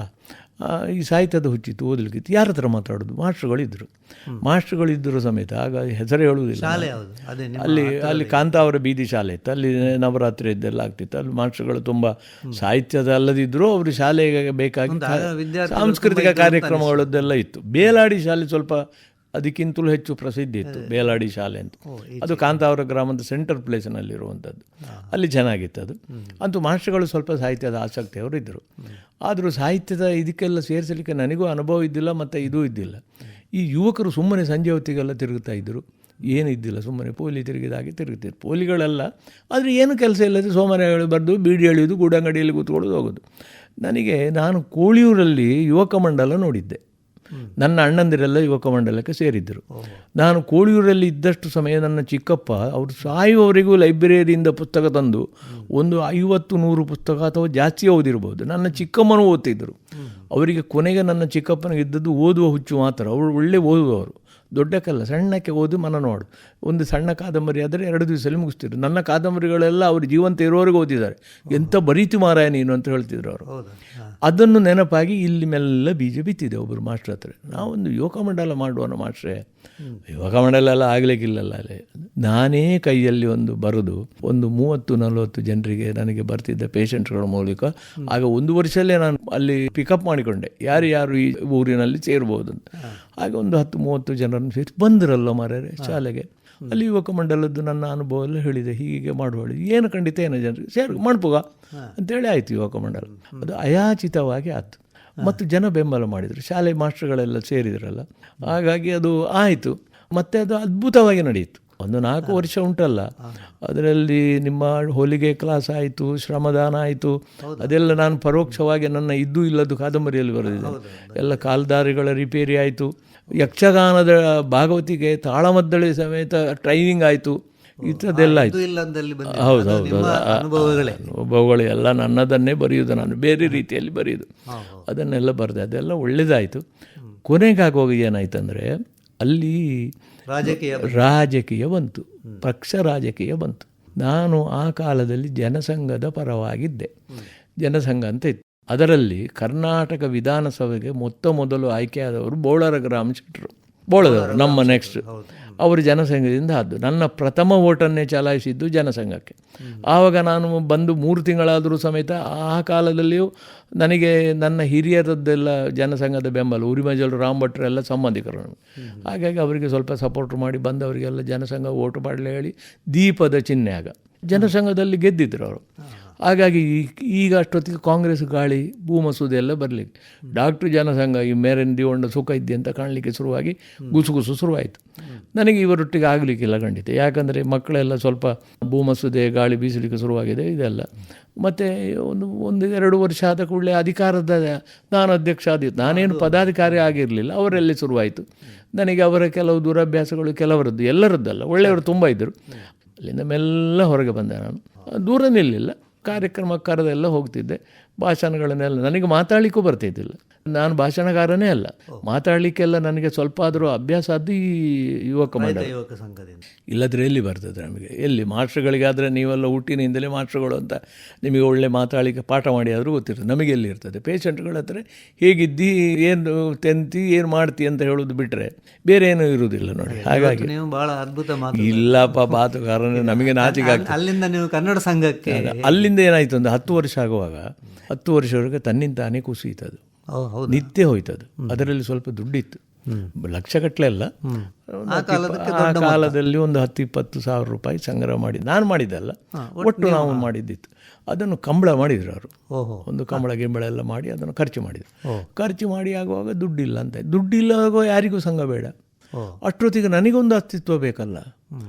Speaker 3: ಈ ಸಾಹಿತ್ಯದ ಹುಚ್ಚಿತ್ತು, ಓದಲಿಕ್ಕಿತ್ತು. ಯಾರ ಹತ್ರ ಮಾತಾಡೋದು? ಮಾಸ್ಟ್ರುಗಳಿದ್ದರು ಸಮೇತ. ಆಗ ಹೆಸರು ಹೇಳುವುದಿಲ್ಲ. ಅಲ್ಲಿ ಕಾಂತಾವರ ಬೀದಿ ಶಾಲೆ ಇತ್ತು, ಅಲ್ಲಿ ನವರಾತ್ರಿ ಇದ್ದೆಲ್ಲ ಆಗ್ತಿತ್ತು. ಅಲ್ಲಿ ಮಾಸ್ಟ್ರುಗಳು ತುಂಬ ಸಾಹಿತ್ಯದ ಅಲ್ಲದಿದ್ದರೂ ಅವರು ಶಾಲೆಗೆ ಬೇಕಾಗಿ ಸಾಂಸ್ಕೃತಿಕ ಕಾರ್ಯಕ್ರಮಗಳದ್ದೆಲ್ಲ ಇತ್ತು. ಬೇಲಾಡಿ ಶಾಲೆ ಸ್ವಲ್ಪ ಅದಕ್ಕಿಂತಲೂ ಹೆಚ್ಚು ಪ್ರಸಿದ್ಧಿ ಇತ್ತು, ಬೇಲಾಡಿ ಶಾಲೆ ಅಂತ. ಅದು ಕಾಂತಾವರ ಗ್ರಾಮದ ಸೆಂಟರ್ ಪ್ಲೇಸಿನಲ್ಲಿರುವಂಥದ್ದು. ಅಲ್ಲಿ ಚೆನ್ನಾಗಿತ್ತು ಅದು. ಅಂತೂ ಮಾಸ್ಟರ್ಗಳು ಸ್ವಲ್ಪ ಸಾಹಿತ್ಯದ ಆಸಕ್ತಿಯವರು ಇದ್ದರು. ಆದರೂ ಸಾಹಿತ್ಯದ ಇದಕ್ಕೆಲ್ಲ ಸೇರಿಸಲಿಕ್ಕೆ ನನಗೂ ಅನುಭವ ಇದ್ದಿಲ್ಲ, ಮತ್ತು ಇದೂ ಇದ್ದಿಲ್ಲ. ಈ ಯುವಕರು ಸುಮ್ಮನೆ ಸಂಜೆ ಹೊತ್ತಿಗೆಲ್ಲ ತಿರುಗುತ್ತಾ ಇದ್ದರು, ಏನೂ ಇದ್ದಿಲ್ಲ, ಸುಮ್ಮನೆ ಪೋಲಿ ತಿರುಗಿದಾಗೆ ತಿರುಗುತ್ತಿದ್ರು. ಪೋಲಿಗಳೆಲ್ಲ, ಆದರೆ ಏನು ಕೆಲಸ ಇಲ್ಲದೆ ಸೋಮವಾರ ಬರೆದು ಬೀಡಿ ಎಳೆಯೋದು, ಗೂಡಂಗಡಿಯಲ್ಲಿ ಕೂತ್ಕೊಳ್ಳೋದು, ಹೋಗೋದು. ನಾನು ಕೋಳಿಯೂರಲ್ಲಿ ಯುವಕ ಮಂಡಲ ನೋಡಿದ್ದೆ. ನನ್ನ ಅಣ್ಣಂದಿರೆಲ್ಲ ಯುವಕ ಮಂಡಲಕ್ಕೆ ಸೇರಿದ್ದರು. ನಾನು ಕೋಳಿಯೂರಲ್ಲಿ ಇದ್ದಷ್ಟು ಸಮಯ ನನ್ನ ಚಿಕ್ಕಪ್ಪ ಅವರು ಸಾಯುವವರೆಗೂ ಲೈಬ್ರರಿಯಿಂದ ಪುಸ್ತಕ ತಂದು ಒಂದು 50-100 ಪುಸ್ತಕ ಅಥವಾ ಜಾಸ್ತಿ ಓದಿರ್ಬೋದು. ನನ್ನ ಚಿಕ್ಕಮ್ಮನೂ ಓದ್ತಿದ್ದರು. ಅವರಿಗೆ ಕೊನೆಗೆ ನನ್ನ ಚಿಕ್ಕಪ್ಪನಿಗೆ ಇದ್ದದ್ದು ಓದುವ ಹುಚ್ಚು ಮಾತ್ರ. ಅವರು ಒಳ್ಳೆ ಓದುವವರು, ದೊಡ್ಡಕ್ಕಲ್ಲ, ಸಣ್ಣಕ್ಕೆ ಓದಿ ನೋಡು. ಒಂದು ಸಣ್ಣ ಕಾದಂಬರಿ ಆದರೆ 2 ದಿವಸದಲ್ಲಿ ಮುಗಿಸ್ತಿದ್ರು. ನನ್ನ ಕಾದಂಬರಿಗಳೆಲ್ಲ ಅವರು ಜೀವಂತ ಇರೋವರೆಗೂ ಓದಿದ್ದಾರೆ. ಎಂಥ ಬರೀತಿ ಮಾರಾಯ ನೀನು ಅಂತ ಹೇಳ್ತಿದ್ರು ಅವರು. ಅದನ್ನು ನೆನಪಾಗಿ ಇಲ್ಲಿ ಮೆಲ್ಲ ಬೀಜ ಬಿತ್ತಿದೆ ಒಬ್ಬರು ಮಾಸ್ಟರ್ ಹತ್ರ. ನಾವೊಂದು ಯುವಕ ಮಂಡಲ ಮಾಡುವನು ಮಾಸ್ಟ್ರೇ. ಯುವಕ ಮಂಡಲ ಎಲ್ಲ ಆಗಲಿಕ್ಕಿಲ್ಲಲ್ಲ. ಅಲ್ಲೇ ನಾನೇ ಕೈಯಲ್ಲಿ ಒಂದು ಬರೆದು ಒಂದು 30-40 ಜನರಿಗೆ ನನಗೆ ಬರ್ತಿದ್ದ ಪೇಷಂಟ್ಗಳ ಮೂಲಕ ಆಗ 1 ವರ್ಷದಲ್ಲೇ ನಾನು ಅಲ್ಲಿ ಪಿಕಪ್ ಮಾಡಿಕೊಂಡೆ, ಯಾರು ಈ ಊರಿನಲ್ಲಿ ಸೇರ್ಬೋದು ಅಂತ. ಆಗ ಒಂದು 10-30 ಜನರನ್ನು ಸೇರಿ ಬಂದಿರಲ್ಲ ಮಾರ್ಯಾರೆ ಶಾಲೆಗೆ. ಅಲ್ಲಿ ಯುವಕ ಮಂಡಲದ್ದು ನನ್ನ ಅನುಭವ ಎಲ್ಲ ಹೇಳಿದೆ, ಹೀಗೆ ಮಾಡುವಳಿ ಏನು ಖಂಡಿತ ಏನೋ ಜನರಿಗೆ ಸೇರಿ ಮಾಡ್ಬೋಗ ಅಂತೇಳಿ ಆಯಿತು ಯುವಕ ಮಂಡಲ. ಅದು ಅಯಾಚಿತವಾಗಿ ಆಯಿತು. ಮತ್ತು ಜನ ಬೆಂಬಲ ಮಾಡಿದರು, ಶಾಲೆ ಮಾಸ್ಟರ್ಗಳೆಲ್ಲ ಸೇರಿದ್ರಲ್ಲ, ಹಾಗಾಗಿ ಅದು ಆಯಿತು. ಮತ್ತು ಅದು ಅದ್ಭುತವಾಗಿ ನಡೆಯಿತು. ಒಂದು 4 ವರ್ಷ ಉಂಟಲ್ಲ, ಅದರಲ್ಲಿ ನಿಮ್ಮ ಹೊಲಿಗೆ ಕ್ಲಾಸ್ ಆಯಿತು, ಶ್ರಮದಾನ ಆಯಿತು. ಅದೆಲ್ಲ ನಾನು ಪರೋಕ್ಷವಾಗಿ ನನ್ನ ಇದ್ದೂ ಇಲ್ಲದ್ದು ಕಾದಂಬರಿಯಲ್ಲಿ ಬರೆದಿದ್ದೆ. ಎಲ್ಲ ಕಾಲ್ದಾರಿಗಳ ರಿಪೇರಿ ಆಯಿತು, ಯಕ್ಷಗಾನದ ಭಾಗವತಿಗೆ ತಾಳಮದ್ದಳೆ ಸಮೇತ ಟ್ರೈನಿಂಗ್ ಆಯಿತು. ಇಂಥದ್ದೆಲ್ಲ ಆಯಿತು. ಹೌದೌದು, ಅನುಭವಗಳು ಎಲ್ಲ ನನ್ನದನ್ನೇ ಬರೆಯುವುದು, ನಾನು ಬೇರೆ ರೀತಿಯಲ್ಲಿ ಬರೆಯುವುದು, ಅದನ್ನೆಲ್ಲ ಬರೆದೆ. ಅದೆಲ್ಲ ಒಳ್ಳೆಯದಾಯಿತು. ಕೊನೆಗಾಗುವಾಗ ಏನಾಯ್ತಂದರೆ ಅಲ್ಲಿ ರಾಜಕೀಯ ಬಂತು, ಪಕ್ಷ ರಾಜಕೀಯ ಬಂತು. ನಾನು ಆ ಕಾಲದಲ್ಲಿ ಜನಸಂಘದ ಪರವಾಗಿದ್ದೆ. ಜನಸಂಘ ಅಂತ ಇತ್ತು. ಅದರಲ್ಲಿ ಕರ್ನಾಟಕ ವಿಧಾನಸಭೆಗೆ ಮೊದಲು ಆಯ್ಕೆಯಾದವರು ಬೋಳರ ಗ್ರಾಮ ಶೆಟ್ಟರು, ಬೋಳದವರು, ನಮ್ಮ ನೆಕ್ಸ್ಟ್ ಅವರು ಜನಸಂಘದಿಂದ ಆದ್ದು. ನನ್ನ ಪ್ರಥಮ ಓಟನ್ನೇ ಚಲಾಯಿಸಿದ್ದು ಜನಸಂಘಕ್ಕೆ. ಆವಾಗ ನಾನು ಬಂದು 3 ತಿಂಗಳಾದರೂ ಸಮೇತ ಆ ಕಾಲದಲ್ಲಿಯೂ ನನಗೆ ನನ್ನ ಹಿರಿಯರದ್ದೆಲ್ಲ ಜನಸಂಘದ ಬೆಂಬಲ, ಉರಿಮಜಲು ರಾಮ್ ಭಟ್ರು ಎಲ್ಲ ಸಂಬಂಧಿಕರು. ಹಾಗಾಗಿ ಅವರಿಗೆ ಸ್ವಲ್ಪ ಸಪೋರ್ಟ್ ಮಾಡಿ ಬಂದವರಿಗೆಲ್ಲ ಜನಸಂಘ ಓಟು ಮಾಡಲಿ ಹೇಳಿ ದೀಪದ ಚಿಹ್ನೆ ಆಗ ಜನಸಂಘದಲ್ಲಿ ಗೆದ್ದಿದ್ರು ಅವರು. ಹಾಗಾಗಿ ಈಗ ಅಷ್ಟೊತ್ತಿಗೆ ಕಾಂಗ್ರೆಸ್ ಗಾಳಿ ಭೂಮಸೂದೆ ಎಲ್ಲ ಬರಲಿಕ್ಕೆ ಡಾಕ್ಟ್ರು ಜನಸಂಘ ಈ ಮೇರೆಂದಿ ಹೊಂಡ ಸುಖ ಇದ್ದೆ ಅಂತ ಕಾಣಲಿಕ್ಕೆ ಶುರುವಾಗಿ ಗುಸುಗುಸು ಶುರುವಾಯಿತು. ನನಗೆ ಇವರೊಟ್ಟಿಗೆ ಆಗಲಿಕ್ಕಿಲ್ಲ ಖಂಡಿತ, ಯಾಕಂದರೆ ಮಕ್ಕಳೆಲ್ಲ ಸ್ವಲ್ಪ ಭೂಮಸೂದೆ ಗಾಳಿ ಬೀಸಲಿಕ್ಕೆ ಶುರುವಾಗಿದೆ ಇದೆಲ್ಲ. ಮತ್ತು ಒಂದು 2 ವರ್ಷ ಆದ ಕೂಡಲೇ ಅಧಿಕಾರದ ನಾನು ಅಧ್ಯಕ್ಷ ಆದಿತ್ತು. ನಾನೇನು ಪದಾಧಿಕಾರಿ ಆಗಿರಲಿಲ್ಲ, ಅವರಲ್ಲಿ ಶುರುವಾಯಿತು. ನನಗೆ ಅವರ ಕೆಲವು ದುರಭ್ಯಾಸಗಳು, ಕೆಲವರದ್ದು, ಎಲ್ಲರದ್ದಲ್ಲ, ಒಳ್ಳೆಯವರು ತುಂಬ ಇದ್ದರು. ಅಲ್ಲಿಂದ ಮೆಲ್ಲ ಹೊರಗೆ ಬಂದೆ. ನಾನು ದೂರ ನಿಲ್ಲಿಲ್ಲ, ಕಾರ್ಯಕ್ರಮ ಕರೆದೆಲ್ಲ ಹೋಗ್ತಿದ್ದೆ. ಭಾಷಣಗಳನ್ನೆಲ್ಲ ನನಗೆ ಮಾತಾಡಲಿಕ್ಕೂ ಬರ್ತಿದ್ದಿಲ್ಲ. ನಾನು ಭಾಷಣಗಾರನೇ ಅಲ್ಲ, ಮಾತಾಡಲಿಕ್ಕೆಲ್ಲ ನನಗೆ ಸ್ವಲ್ಪ ಆದರೂ ಅಭ್ಯಾಸ ಅದು ಈ ಯುವಕ ಮಂಡಲ. ಇಲ್ಲದ್ರೆ ಎಲ್ಲಿ ಬರ್ತದೆ ನಮಗೆ? ಎಲ್ಲಿ ಮಾಸ್ಟ್ರುಗಳಿಗಾದರೆ ನೀವೆಲ್ಲ ಹುಟ್ಟಿನಿಂದಲೇ ಮಾಸ್ಟ್ರುಗಳು ಅಂತ ನಿಮಗೆ ಒಳ್ಳೆ ಮಾತಾಡಲಿಕ್ಕೆ ಪಾಠ ಮಾಡಿ ಆದರೂ ಗೊತ್ತಿರ್ತದೆ. ನಮಗೆ ಎಲ್ಲಿ ಇರ್ತದೆ? ಪೇಷಂಟ್ಗಳ ಹತ್ರ ಹೇಗಿದ್ದಿ, ಏನು ತೆಂತಿ, ಏನು ಮಾಡ್ತಿ ಅಂತ ಹೇಳೋದು ಬಿಟ್ಟರೆ ಬೇರೆ ಏನೂ ಇರುವುದಿಲ್ಲ ನೋಡಿ. ಹಾಗಾಗಿ
Speaker 2: ಭಾಳ ಅದ್ಭುತ
Speaker 3: ಇಲ್ಲಪ್ಪ ಮಾತುಗಾರನೇ, ನಮಗೆ ನಾಚಿಕೆ ಆಗ್ತದೆ.
Speaker 2: ಅಲ್ಲಿಂದ ನೀವು ಕನ್ನಡ ಸಂಘಕ್ಕೆ
Speaker 3: ಅಲ್ಲಿಂದ ಏನಾಯಿತು ಅಂದರೆ 10 ವರ್ಷ ಆಗುವಾಗ 10 ವರ್ಷವರೆಗೆ ತನ್ನಿಂದ ತಾನೇ ಕುಸಿಯಿತದು, ನಿತ್ಯ ಹೋಯ್ತದು. ಅದರಲ್ಲಿ ಸ್ವಲ್ಪ ದುಡ್ಡಿತ್ತು, ಲಕ್ಷಗಟ್ಟಲೆ ಅಲ್ಲ, ಆ ಕಾಲದಲ್ಲಿ ಒಂದು 10-20 ಸಾವಿರ ರೂಪಾಯಿ ಸಂಗ್ರಹ ಮಾಡಿ ನಾನು ಮಾಡಿದ್ದಲ್ಲ, ಒಟ್ಟು ನಾವು ಮಾಡಿದ್ದಿತ್ತು. ಅದನ್ನು ಕಂಬಳ ಮಾಡಿದರು ಅವರು, ಒಂದು ಕಂಬಳ ಗಿಂಬಳ ಎಲ್ಲ ಮಾಡಿ ಅದನ್ನು ಖರ್ಚು ಮಾಡಿದರು. ಖರ್ಚು ಮಾಡಿ ಆಗುವಾಗ ದುಡ್ಡಿಲ್ಲ ಅಂತ. ದುಡ್ಡಿಲ್ಲ ಆಗುವ ಯಾರಿಗೂ ಸಂಘ ಬೇಡ, ಅಷ್ಟೊತ್ತಿಗೆ ನನಗೊಂದು ಅಸ್ತಿತ್ವ ಬೇಕಲ್ಲ.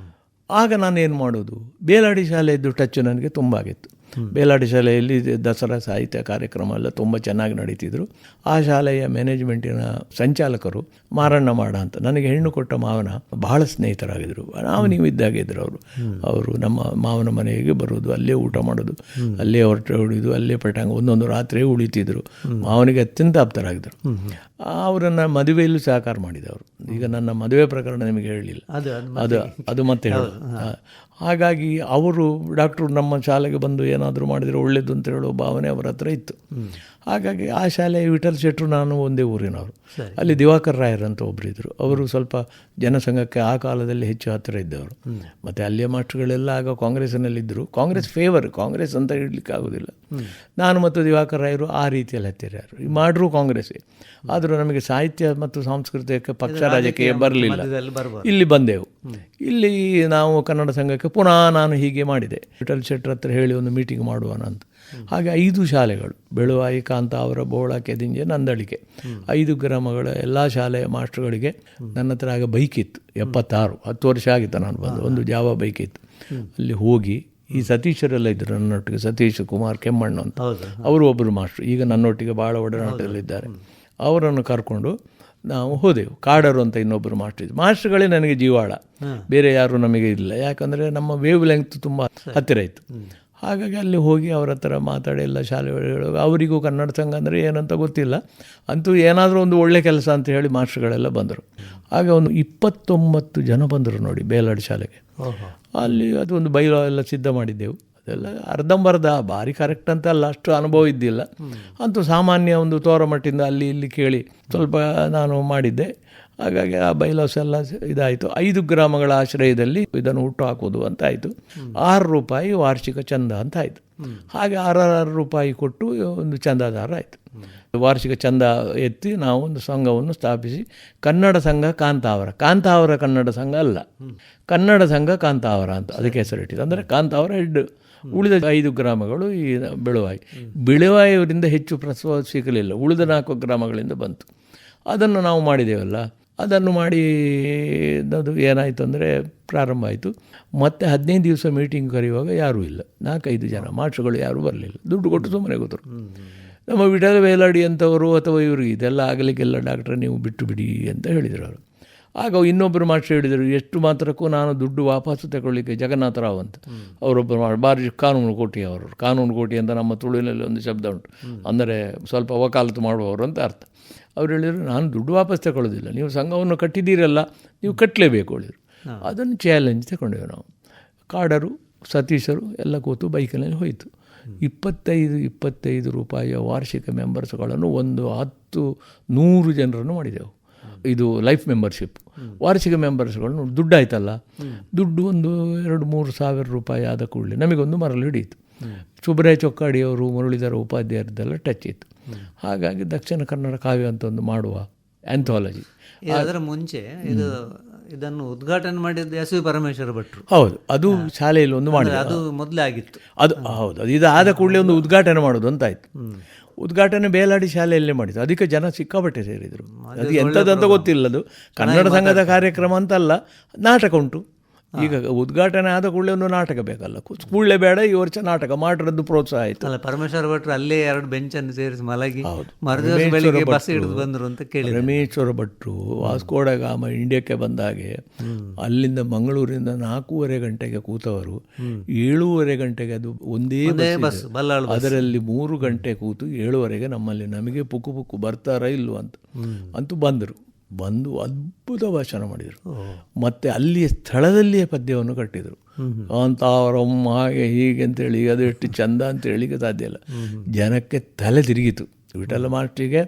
Speaker 3: ಆಗ ನಾನೇನು ಮಾಡೋದು, ಬೇಲಾಡಿ ಶಾಲೆಯದ್ದು ಟಚ್ ನನಗೆ ತುಂಬ ಆಗಿತ್ತು. ಬೇಲಾಡಿ ಶಾಲೆಯಲ್ಲಿ ದಸರಾ ಸಾಹಿತ್ಯ ಕಾರ್ಯಕ್ರಮ ಎಲ್ಲ ತುಂಬ ಚೆನ್ನಾಗಿ ನಡೀತಿದ್ರು. ಆ ಶಾಲೆಯ ಮ್ಯಾನೇಜ್ಮೆಂಟಿನ ಸಂಚಾಲಕರು ಮಾರಣ್ಣ ಮಾಡ ಅಂತ, ನನಗೆ ಹೆಣ್ಣು ಕೊಟ್ಟ ಮಾವನ ಬಹಳ ಸ್ನೇಹಿತರಾಗಿದ್ದರು. ನೀವು ಇದ್ದಾಗಿದ್ದರು ಅವರು ನಮ್ಮ ಮಾವನ ಮನೆಗೆ ಬರೋದು, ಅಲ್ಲೇ ಊಟ ಮಾಡೋದು, ಅಲ್ಲೇ ಹೊರಟೆ ಹೊಡಿಯೋದು, ಅಲ್ಲೇ ಪಟಾಂಗ ಒಂದೊಂದು ರಾತ್ರಿ ಉಳಿತಿದ್ರು. ಮಾವನಿಗೆ ಅತ್ಯಂತ ಆಪ್ತರಾಗಿದ್ದರು. ಅವರನ್ನು ಮದುವೆಯಲ್ಲೂ ಸಹಕಾರ ಮಾಡಿದವರು. ಈಗ ನನ್ನ ಮದುವೆ ಪ್ರಕರಣ ನಿಮಗೆ ಹೇಳಲಿಲ್ಲ, ಅದು ಮತ್ತೆ ಹೇಳೋದು. ಹಾಗಾಗಿ ಅವರು ಡಾಕ್ಟ್ರು ನಮ್ಮ ಶಾಲೆಗೆ ಬಂದು ಏನಾದರೂ ಮಾಡಿದರೆ ಒಳ್ಳೆಯದು ಅಂತ ಹೇಳೋ ಭಾವನೆ ಅವರ ಹತ್ರ ಇತ್ತು. ಹಾಗಾಗಿ ಆ ಶಾಲೆಯ ವಿಠಲ್ ಶೆಟ್ಟರು, ನಾನು ಒಂದೇ ಊರಿನವರು. ಅಲ್ಲಿ ದಿವಾಕರ್ ರಾಯರ್ ಅಂತ ಒಬ್ಬರಿದ್ದರು. ಅವರು ಸ್ವಲ್ಪ ಜನಸಂಘಕ್ಕೆ ಆ ಕಾಲದಲ್ಲಿ ಹೆಚ್ಚು ಹತ್ತಿರ ಇದ್ದವರು. ಮತ್ತು ಅಲ್ಲಿಯ ಮಾಸ್ಟರ್ಗಳೆಲ್ಲ ಆಗ ಕಾಂಗ್ರೆಸ್ಸಿನಲ್ಲಿದ್ದರು. ಕಾಂಗ್ರೆಸ್ ಫೇವರ್, ಕಾಂಗ್ರೆಸ್ ಅಂತ ಹೇಳಲಿಕ್ಕೆ ಆಗೋದಿಲ್ಲ. ನಾನು ಮತ್ತು ದಿವಾಕರ್ ರಾಯರು ಆ ರೀತಿಯಲ್ಲಿ ಹತ್ತಿರ ಯಾರು ಮಾಡ್ರೂ ಕಾಂಗ್ರೆಸ್ಸೇ. ಆದರೂ ನಮಗೆ ಸಾಹಿತ್ಯ ಮತ್ತು ಸಾಂಸ್ಕೃತಿಕ ಪಕ್ಷ ರಾಜಕೀಯ ಬರಲಿಲ್ಲ. ಇಲ್ಲಿ ಬಂದೆವು. ಇಲ್ಲಿ ನಾವು ಕನ್ನಡ ಸಂಘಕ್ಕೆ ಪುನಃ ನಾನು ಹೀಗೆ ಮಾಡಿದೆ, ವಿಠಲ್ ಶೆಟ್ಟರ್ ಹತ್ರ ಹೇಳಿ ಒಂದು ಮೀಟಿಂಗ್ ಮಾಡುವನ ಅಂತ. ಹಾಗೆ 5 ಶಾಲೆಗಳು, ಬೆಳುವಾಯಿ, ಕಾಂತಾವರ, ಬೋಳ, ಕೆದಿಂಜೆ, ನಂದಳಿಕೆ, 5 ಗ್ರಾಮಗಳ ಎಲ್ಲ ಶಾಲೆಯ ಮಾಸ್ಟರ್ಗಳಿಗೆ ನನ್ನ ಹತ್ರ ಆಗ ಬೈಕ್ ಇತ್ತು. 76, 10 ವರ್ಷ ಆಗಿತ್ತು ನಾನು ಬಂದು. ಒಂದು ಜಾವ ಬೈಕ್ ಇತ್ತು. ಅಲ್ಲಿ ಹೋಗಿ ಈ ಸತೀಶರೆಲ್ಲ ಇದ್ದರು ನನ್ನೊಟ್ಟಿಗೆ, ಸತೀಶ್ ಕುಮಾರ್ ಕೆಮ್ಮಣ್ಣ ಅಂತ, ಅವರು ಒಬ್ಬರು ಮಾಸ್ಟ್ರು, ಈಗ ನನ್ನೊಟ್ಟಿಗೆ ಭಾಳ ಒಡನಾಟದಲ್ಲಿದ್ದಾರೆ. ಅವರನ್ನು ಕರ್ಕೊಂಡು ನಾವು ಹೋದೆವು. ಕಾಡರು ಅಂತ ಇನ್ನೊಬ್ಬರು ಮಾಸ್ಟರ್ಗಳೇ ನನಗೆ ಜೀವಾಳ, ಬೇರೆ ಯಾರು ನಮಗೆ ಇಲ್ಲ. ಯಾಕಂದರೆ ನಮ್ಮ ವೇವ್ ಲೆಂಗ್ತ್ ತುಂಬ ಹತ್ತಿರ ಇತ್ತು. ಹಾಗಾಗಿ ಅಲ್ಲಿ ಹೋಗಿ ಅವ್ರ ಹತ್ರ ಮಾತಾಡಿ ಎಲ್ಲ ಶಾಲೆ ಹೇಳುವಾಗ ಅವರಿಗೂ ಕನ್ನಡ ಸಂಘ ಅಂದರೆ ಏನಂತ ಗೊತ್ತಿಲ್ಲ. ಅಂತೂ ಏನಾದರೂ ಒಂದು ಒಳ್ಳೆ ಕೆಲಸ ಅಂತ ಹೇಳಿ ಮಾಸ್ಟರ್ಗಳೆಲ್ಲ ಬಂದರು. ಆಗ ಒಂದು 29 ಜನ ಬಂದರು ನೋಡಿ ಬೇಲಾಡಿ ಶಾಲೆಗೆ. ಅಲ್ಲಿ ಅದು ಒಂದು ಬೈಲೋ ಎಲ್ಲ ಸಿದ್ಧ ಮಾಡಿದ್ದೆವು. ಅದೆಲ್ಲ ಅರ್ಧಂಬರ್ಧ, ಭಾರಿ ಕರೆಕ್ಟ್ ಅಂತ ಅಲ್ಲ, ಅಷ್ಟು ಅನುಭವ ಇದ್ದಿಲ್ಲ. ಅಂತೂ ಸಾಮಾನ್ಯ ಒಂದು ತೋರಮಟ್ಟಿಂದ ಅಲ್ಲಿ ಇಲ್ಲಿ ಕೇಳಿ ಸ್ವಲ್ಪ ನಾನು ಮಾಡಿದ್ದೆ. ಹಾಗಾಗಿ ಆ ಬೈಲಾಸ್ ಎಲ್ಲ ಇದಾಯಿತು. 5 ಗ್ರಾಮಗಳ ಆಶ್ರಯದಲ್ಲಿ ಇದನ್ನು ಹುಟ್ಟು ಹಾಕೋದು ಅಂತ ಆಯಿತು. 6 ರೂಪಾಯಿ ವಾರ್ಷಿಕ ಚಂದ ಅಂತ ಆಯಿತು. ಹಾಗೆ 6 ರೂಪಾಯಿ ಕೊಟ್ಟು ಒಂದು ಚಂದಾದಾರ ಆಯಿತು. ವಾರ್ಷಿಕ ಚಂದ ಎತ್ತಿ ನಾವು ಒಂದು ಸಂಘವನ್ನು ಸ್ಥಾಪಿಸಿ, ಕನ್ನಡ ಸಂಘ ಕಾಂತಾವರ ಕನ್ನಡ ಸಂಘ ಅಲ್ಲ, ಕನ್ನಡ ಸಂಘ ಕಾಂತಾವರ ಅಂತ ಅದಕ್ಕೆ ಹೆಸರಿಟ್ಟಿದ್ದು. ಅಂದರೆ ಕಾಂತಾವರ ಹೆಡ್, ಉಳಿದ 5 ಗ್ರಾಮಗಳು ಈ ಬಿಳುವಾಯಿಯವರಿಂದ ಹೆಚ್ಚು ಪ್ರಸವ ಸಿಗಲಿಲ್ಲ, ಉಳಿದ 4 ಗ್ರಾಮಗಳಿಂದ ಬಂತು. ಅದನ್ನು ನಾವು ಮಾಡಿದ್ದೇವಲ್ಲ, ಅದನ್ನು ಮಾಡಿ ಅದು ಏನಾಯಿತು ಅಂದರೆ ಪ್ರಾರಂಭ ಆಯಿತು. ಮತ್ತು 15 ದಿವಸ ಮೀಟಿಂಗ್ ಕರೆಯುವಾಗ ಯಾರೂ ಇಲ್ಲ, 4-5 ಜನ ಮಾಸ್ಟರ್ಗಳು ಯಾರೂ ಬರಲಿಲ್ಲ. ದುಡ್ಡು ಕೊಟ್ಟು ಸುಮ್ಮನೆ ಕೂತರು. ನಮ್ಮ ವಿಠಲ ಬೇಲಾಡಿ ಅಂತವರು ಅಥವಾ ಇವ್ರಿಗೆ ಇದೆಲ್ಲ ಆಗಲಿಕ್ಕೆಲ್ಲ ಡಾಕ್ಟ್ರೆ ನೀವು ಬಿಟ್ಟು ಬಿಡಿ ಅಂತ ಹೇಳಿದರು ಅವರು. ಆಗ ಇನ್ನೊಬ್ಬರು ಮಾಸ್ಟರ್ ಹೇಳಿದರು, ಎಷ್ಟು ಮಾತ್ರಕ್ಕೂ ನಾನು ದುಡ್ಡು ವಾಪಸ್ಸು ತಗೊಳ್ಳಿಕ್ಕೆ ಜಗನ್ನಾಥರಾವ್ ಅಂತ ಅವರೊಬ್ಬರು ಭಾರಿ ಕಾನೂನು ಕೋಟಿ ಅವರು. ಕಾನೂನು ಕೋಟಿ ಅಂತ ನಮ್ಮ ತುಳುವಿನಲ್ಲಿ ಒಂದು ಶಬ್ದ ಉಂಟು, ಅಂದರೆ ಸ್ವಲ್ಪ ವಕಾಲತು ಮಾಡುವವರು ಅಂತ ಅರ್ಥ. ಅವ್ರು ಹೇಳಿದರು, ನಾನು ದುಡ್ಡು ವಾಪಸ್ ತಗೊಳ್ಳೋದಿಲ್ಲ, ನೀವು ಸಂಘವನ್ನು ಕಟ್ಟಿದ್ದೀರಲ್ಲ, ನೀವು ಕಟ್ಟಲೇಬೇಕು ಹೇಳಿದರು. ಅದನ್ನು ಚಾಲೆಂಜ್ ತಗೊಂಡೆವು ನಾವು. ಕಾಡರು, ಸತೀಶರು ಎಲ್ಲ ಕೂತು ಬೈಕಿನಲ್ಲಿ ಹೋಯಿತು. 25 ರೂಪಾಯಿಯ ವಾರ್ಷಿಕ ಮೆಂಬರ್ಸ್ಗಳನ್ನು ಒಂದು 100 ಜನರನ್ನು ಮಾಡಿದೆವು. ಇದು ಲೈಫ್ ಮೆಂಬರ್ಶಿಪ್. ವಾರ್ಷಿಕ ಮೆಂಬರ್ಸ್ಗಳನ್ನು ದುಡ್ಡಾಯ್ತಲ್ಲ, ದುಡ್ಡು ಒಂದು 2-3 ಸಾವಿರ ರೂಪಾಯಿ ಆದ ಕೂಡಲೇ ನಮಗೊಂದು ಮರಳು ಹಿಡಿಯಿತು. ಸುಬ್ರಾಯ ಚೊಕ್ಕಾಡಿಯವರು, ಮುರಳೀಧರ ಉಪಾಧ್ಯಾಯರದ್ದೆಲ್ಲ ಟಚ್ ಇತ್ತು. ಹಾಗಾಗಿ ದಕ್ಷಿಣ ಕನ್ನಡ ಕಾವ್ಯ ಅಂತ ಒಂದು ಮಾಡುವ ಆಂಥಾಲಜಿ.
Speaker 2: ಅದರ ಮುಂಚೆ ಇದನ್ನು ಉದ್ಘಾಟನೆ ಮಾಡಿದ್ದು ಎಸ್ ವಿ ಪರಮೇಶ್ವರ ಭಟ್ರು.
Speaker 3: ಹೌದು, ಅದು ಶಾಲೆಯಲ್ಲಿ ಒಂದು ಮಾಡಿದ,
Speaker 2: ಅದು ಮೊದಲೇ ಆಗಿತ್ತು.
Speaker 3: ಅದು ಹೌದು, ಅದು ಇದಾದ ಕೂಡಲೇ ಒಂದು ಉದ್ಘಾಟನೆ ಮಾಡೋದು ಅಂತ ಆಯಿತು. ಉದ್ಘಾಟನೆ ಬೇಲಾಡಿ ಶಾಲೆಯಲ್ಲೇ ಮಾಡಿದ್ದು. ಅದಕ್ಕೆ ಜನ ಸಿಕ್ಕಾಪಟ್ಟೆ ಸೇರಿದರು. ಅದು ಎಂಥದ್ದಂತ ಗೊತ್ತಿಲ್ಲ. ಅದು ಕನ್ನಡ ಸಂಘದ ಕಾರ್ಯಕ್ರಮ ಅಂತಲ್ಲ, ನಾಟಕ ಉಂಟು. ಈಗ ಉದ್ಘಾಟನೆ ಆದ ಕೂಡಲೇ ಒಂದು ನಾಟಕ ಬೇಕಲ್ಲ, ಕೂಡಲೇ ಬೇಡ, ಈ ವರ್ಷ ನಾಟಕ ಮಾಡಿರೋದು ಪ್ರೋತ್ಸಾಹ ಆಯಿತು.
Speaker 2: ಅಲ್ಲ, ಪರಮೇಶ್ವರ ಭಟ್ರು ಅಲ್ಲೇ 2 ಬೆಂಚನ್ನು ಸೇರಿಸಿ ಮಲಗಿ ಮರುದಿವಸ ಬೆಳಿಗ್ಗೆ ಬಸ್ ಹಿಡಿದು ಬಂದರು ಅಂತ ಕೇಳಿ.
Speaker 3: ಪರಮೇಶ್ವರ ಭಟ್ರು ವಾಸ್ಕೋ ಡ ಗಾಮ ಇಂಡಿಯಾಕ್ಕೆ ಬಂದಾಗೆ ಅಲ್ಲಿಂದ ಮಂಗಳೂರಿಂದ 4:30 ಗಂಟೆಗೆ ಕೂತವರು 7:30 ಗಂಟೆಗೆ ಅದು ಒಂದೇ ಬಸ್, ಅದರಲ್ಲಿ 3 ಗಂಟೆ ಕೂತು 7:30 ನಮಗೆ ಪುಕ್ಕು ಬರ್ತಾರಾ ಇಲ್ವ ಅಂತ ಅಂತೂ ಬಂದು ಅದ್ಭುತ ಭಾಷಣ ಮಾಡಿದರು. ಮತ್ತು ಅಲ್ಲಿಯ ಸ್ಥಳದಲ್ಲಿಯೇ ಪದ್ಯವನ್ನು ಕಟ್ಟಿದರು. ಕಾಂತಾವರಮ್ಮ ಹಾಗೆ ಹೀಗೆ ಅಂತೇಳಿ, ಅದು ಎಷ್ಟು ಚಂದ ಅಂತ ಹೇಳಿಕ್ಕೆ ಸಾಧ್ಯ ಇಲ್ಲ. ಜನಕ್ಕೆ ತಲೆ ತಿರುಗಿತು. ವಿಠಲ ಮಾಸ್ಟ್ರಿಗೆ,